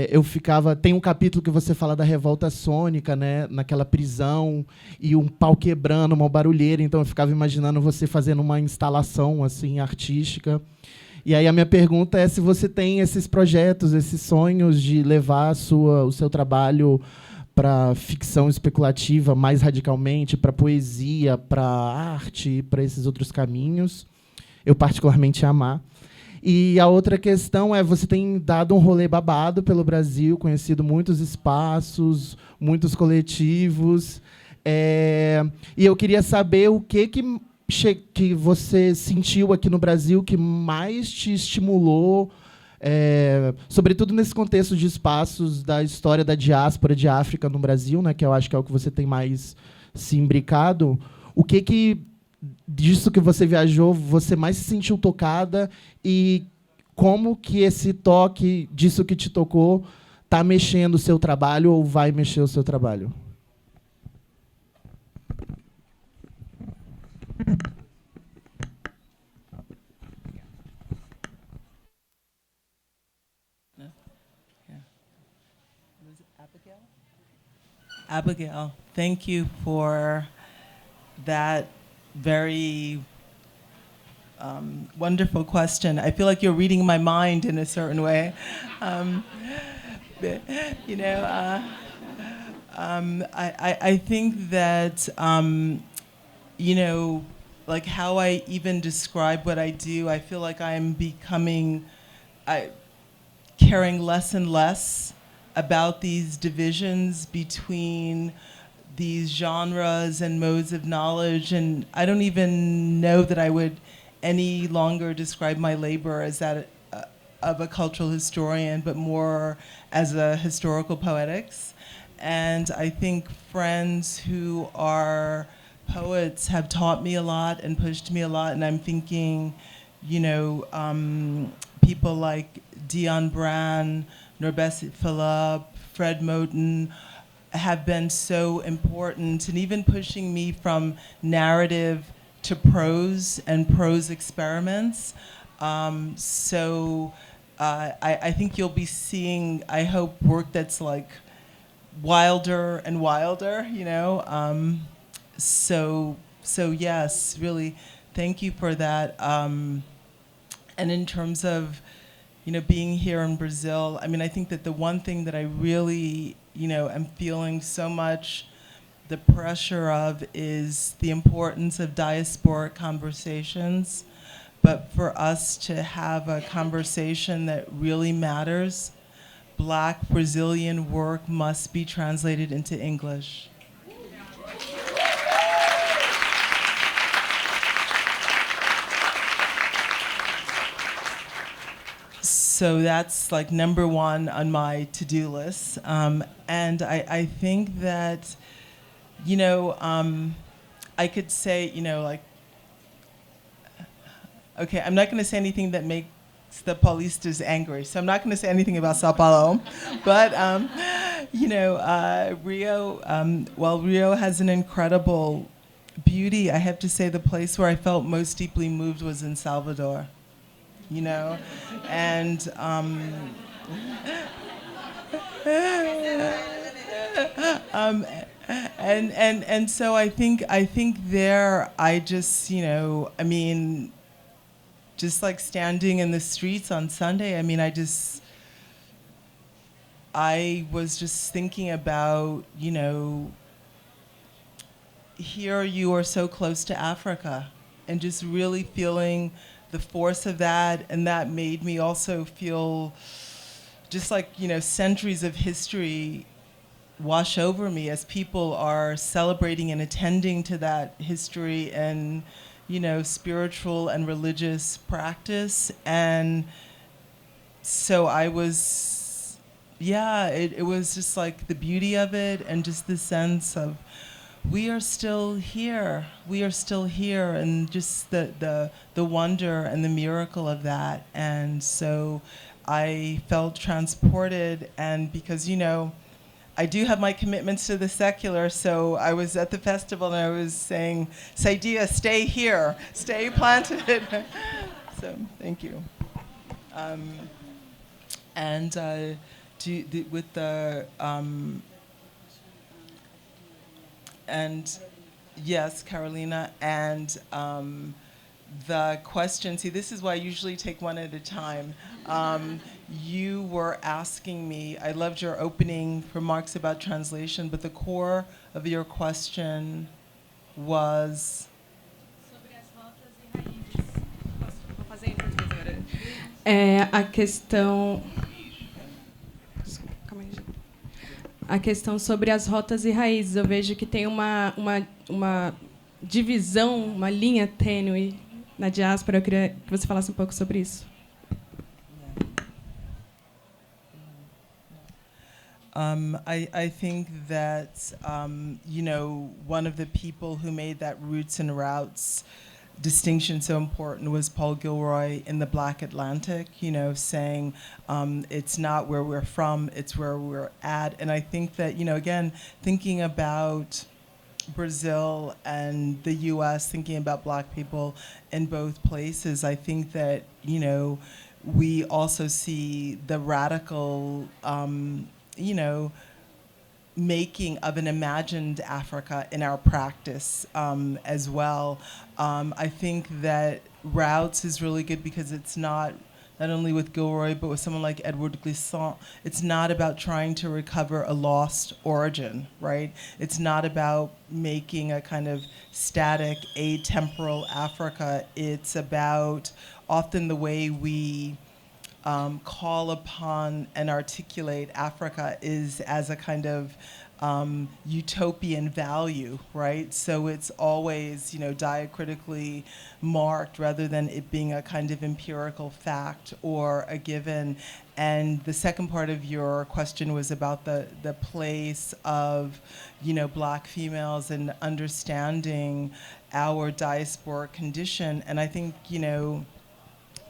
eu ficava... Tem um capítulo que você fala da revolta sônica, né, naquela prisão, e um pau quebrando, uma barulheira. Então eu ficava imaginando você fazendo uma instalação assim, artística. E aí a minha pergunta é se você tem esses projetos, esses sonhos de levar o seu trabalho para ficção especulativa mais radicalmente, para poesia, para arte, para esses outros caminhos. Eu particularmente amar. E a outra questão é, você tem dado um rolê babado pelo Brasil, conhecido muitos espaços, muitos coletivos. E eu queria saber o que você sentiu aqui no Brasil que mais te estimulou, sobretudo nesse contexto de espaços da história da diáspora de África no Brasil, né, que eu acho que é o que você tem mais se imbricado. O que disso que você viajou você mais se sentiu tocada, e como que esse toque disso que te tocou está mexendo o seu trabalho ou vai mexer o seu trabalho? Abigail, thank you for that very wonderful question. I feel like you're reading my mind in a certain way. I think that, like how I even describe what I do, I feel like I'm caring less and less about these divisions between these genres and modes of knowledge, and I don't even know that I would any longer describe my labor as that of a cultural historian, but more as a historical poetics. And I think friends who are poets have taught me a lot and pushed me a lot, and I'm thinking, people like Dion Bran, Norbesi Philip, Fred Moten have been so important, and even pushing me from narrative to prose and prose experiments. I think you'll be seeing, I hope, work that's like wilder and wilder, So yes, really, thank you for that. And in terms of, being here in Brazil, I mean, I think that the one thing that I really, am feeling so much the pressure of is the importance of diasporic conversations, but for us to have a conversation that really matters, Black Brazilian work must be translated into English. So that's like number one on my to-do list. And I think that, you know, I could say, you know, like, okay, I'm not going to say anything that makes the Paulistas angry, so I'm not going to say anything about Sao Paulo. But, you know, Rio, while Rio has an incredible beauty, I have to say the place where I felt most deeply moved was in Salvador. You know, and and so I think there I just, you know, I mean, just like standing in the streets on Sunday, I mean, I was just thinking about, you know, here you are so close to Africa, and just really feeling the force of that, and that made me also feel just like, you know, centuries of history wash over me as people are celebrating and attending to that history and, you know, spiritual and religious practice. And so I was, yeah, it was just like the beauty of it, and just the sense of we are still here. We are still here, and just the wonder and the miracle of that. And so I felt transported, and because, you know, I do have my commitments to the secular, so I was at the festival and I was saying, Saidiya, stay here, stay planted. So thank you. With the and yes, Carolina, and the question, see, this is why I usually take one at a time. You were asking me, I loved your opening remarks about translation, but the core of your question was? Sobre as rotas e raízes. Vou fazer em português agora. A questão... Calma aí, gente. A questão sobre as rotas e raízes. Eu vejo que tem uma divisão, uma linha tênue na diáspora. Eu queria que você falasse um pouco sobre isso. I think that, you know, one of the people who made that roots and routes distinction so important was Paul Gilroy in the Black Atlantic, you know, saying it's not where we're from, it's where we're at. And I think that, you know, again, thinking about Brazil and the US, thinking about Black people in both places, I think that, you know, we also see the radical, you know, making of an imagined Africa in our practice as well. I think that Routes is really good because it's not only with Gilroy, but with someone like Edward Glissant, it's not about trying to recover a lost origin, right? It's not about making a kind of static, atemporal Africa. It's about often the way we call upon and articulate Africa is as a kind of utopian value, right? So it's always, you know, diacritically marked rather than it being a kind of empirical fact or a given. And the second part of your question was about the place of, you know, Black females and understanding our diasporic condition. And I think, you know,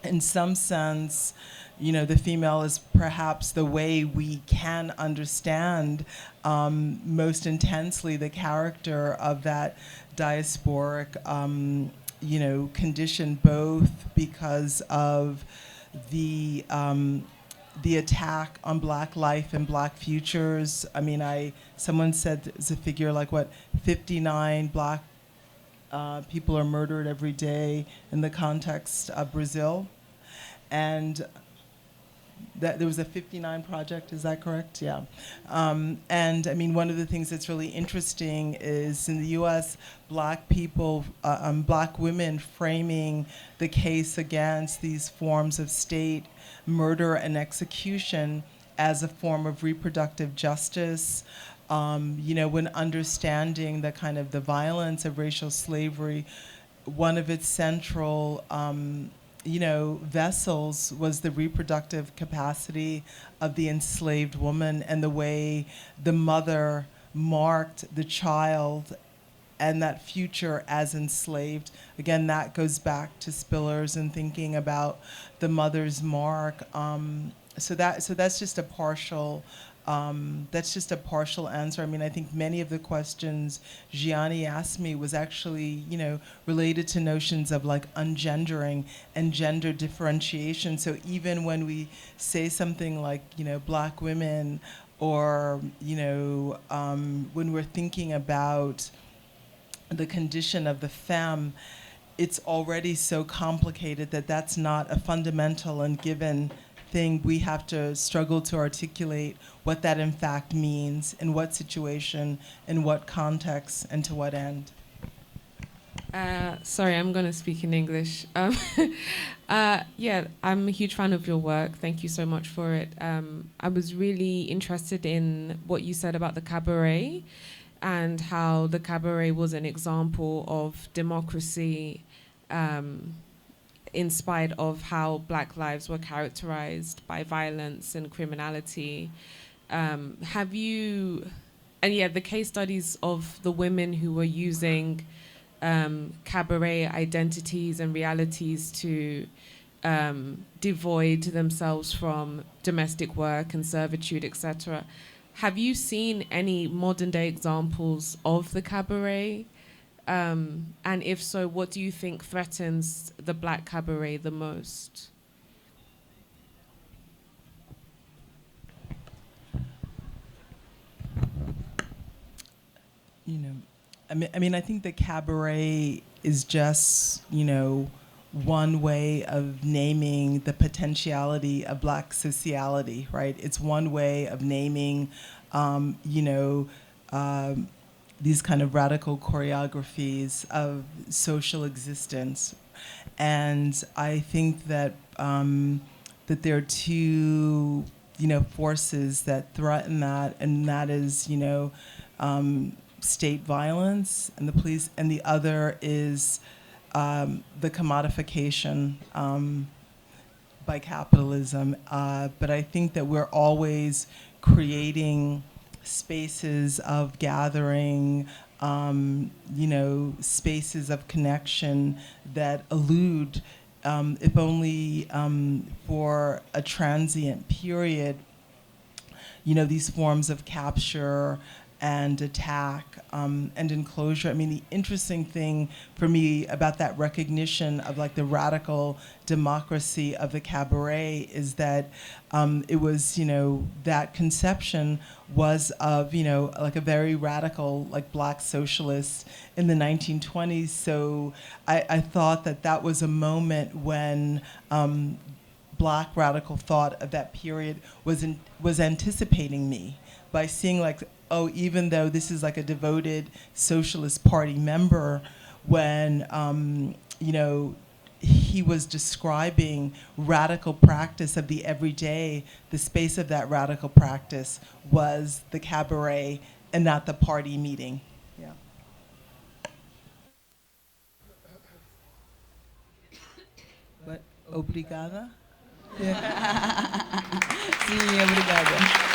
in some sense, you know, the female is perhaps the way we can understand most intensely the character of that diasporic, you know, condition, both because of the attack on Black life and Black futures. I mean, someone said there's a figure like, what, 59 Black people are murdered every day in the context of Brazil. And that there was a 59 project, is that correct? Yeah. And I mean, one of the things that's really interesting is in the US, black people, black women framing the case against these forms of state murder and execution as a form of reproductive justice. When understanding the kind of the violence of racial slavery, one of its central vessels was the reproductive capacity of the enslaved woman and the way the mother marked the child and that future as enslaved. Again, that goes back to Spillers and thinking about the mother's mark. So that's just a partial. That's just a partial answer. I mean, I think many of the questions Gianni asked me was actually, related to notions of like ungendering and gender differentiation. So even when we say something like, black women, or, when we're thinking about the condition of the femme, it's already so complicated that that's not a fundamental and given thing. We have to struggle to articulate what that in fact means, in what situation, in what context, and to what end. Sorry, I'm going to speak in English. Yeah, I'm a huge fan of your work. Thank you so much for it. I was really interested in what you said about the cabaret and how the cabaret was an example of democracy in spite of how Black lives were characterized by violence and criminality. The case studies of the women who were using cabaret identities and realities to devoid themselves from domestic work and servitude, etc. Have you seen any modern day examples of the cabaret? And if so, what do you think threatens the Black cabaret the most? I think the cabaret is just, one way of naming the potentiality of Black sociality, right? It's one way of naming, these kind of radical choreographies of social existence. And I think that that there are two, forces that threaten that, and that is, state violence and the police, and the other is the commodification by capitalism. But I think that we're always creating spaces of gathering, spaces of connection that elude, if only for a transient period, these forms of capture and attack and enclosure. I mean, the interesting thing for me about that recognition of like the radical democracy of the cabaret is that it was, that conception was of, like a very radical, like Black socialist in the 1920s. So I thought that that was a moment when Black radical thought of that period was anticipating me by seeing like, oh, even though this is like a devoted Socialist Party member, when, he was describing radical practice of the everyday, the space of that radical practice was the cabaret and not the party meeting. Yeah. But obrigada? Yeah. Sim, obrigada.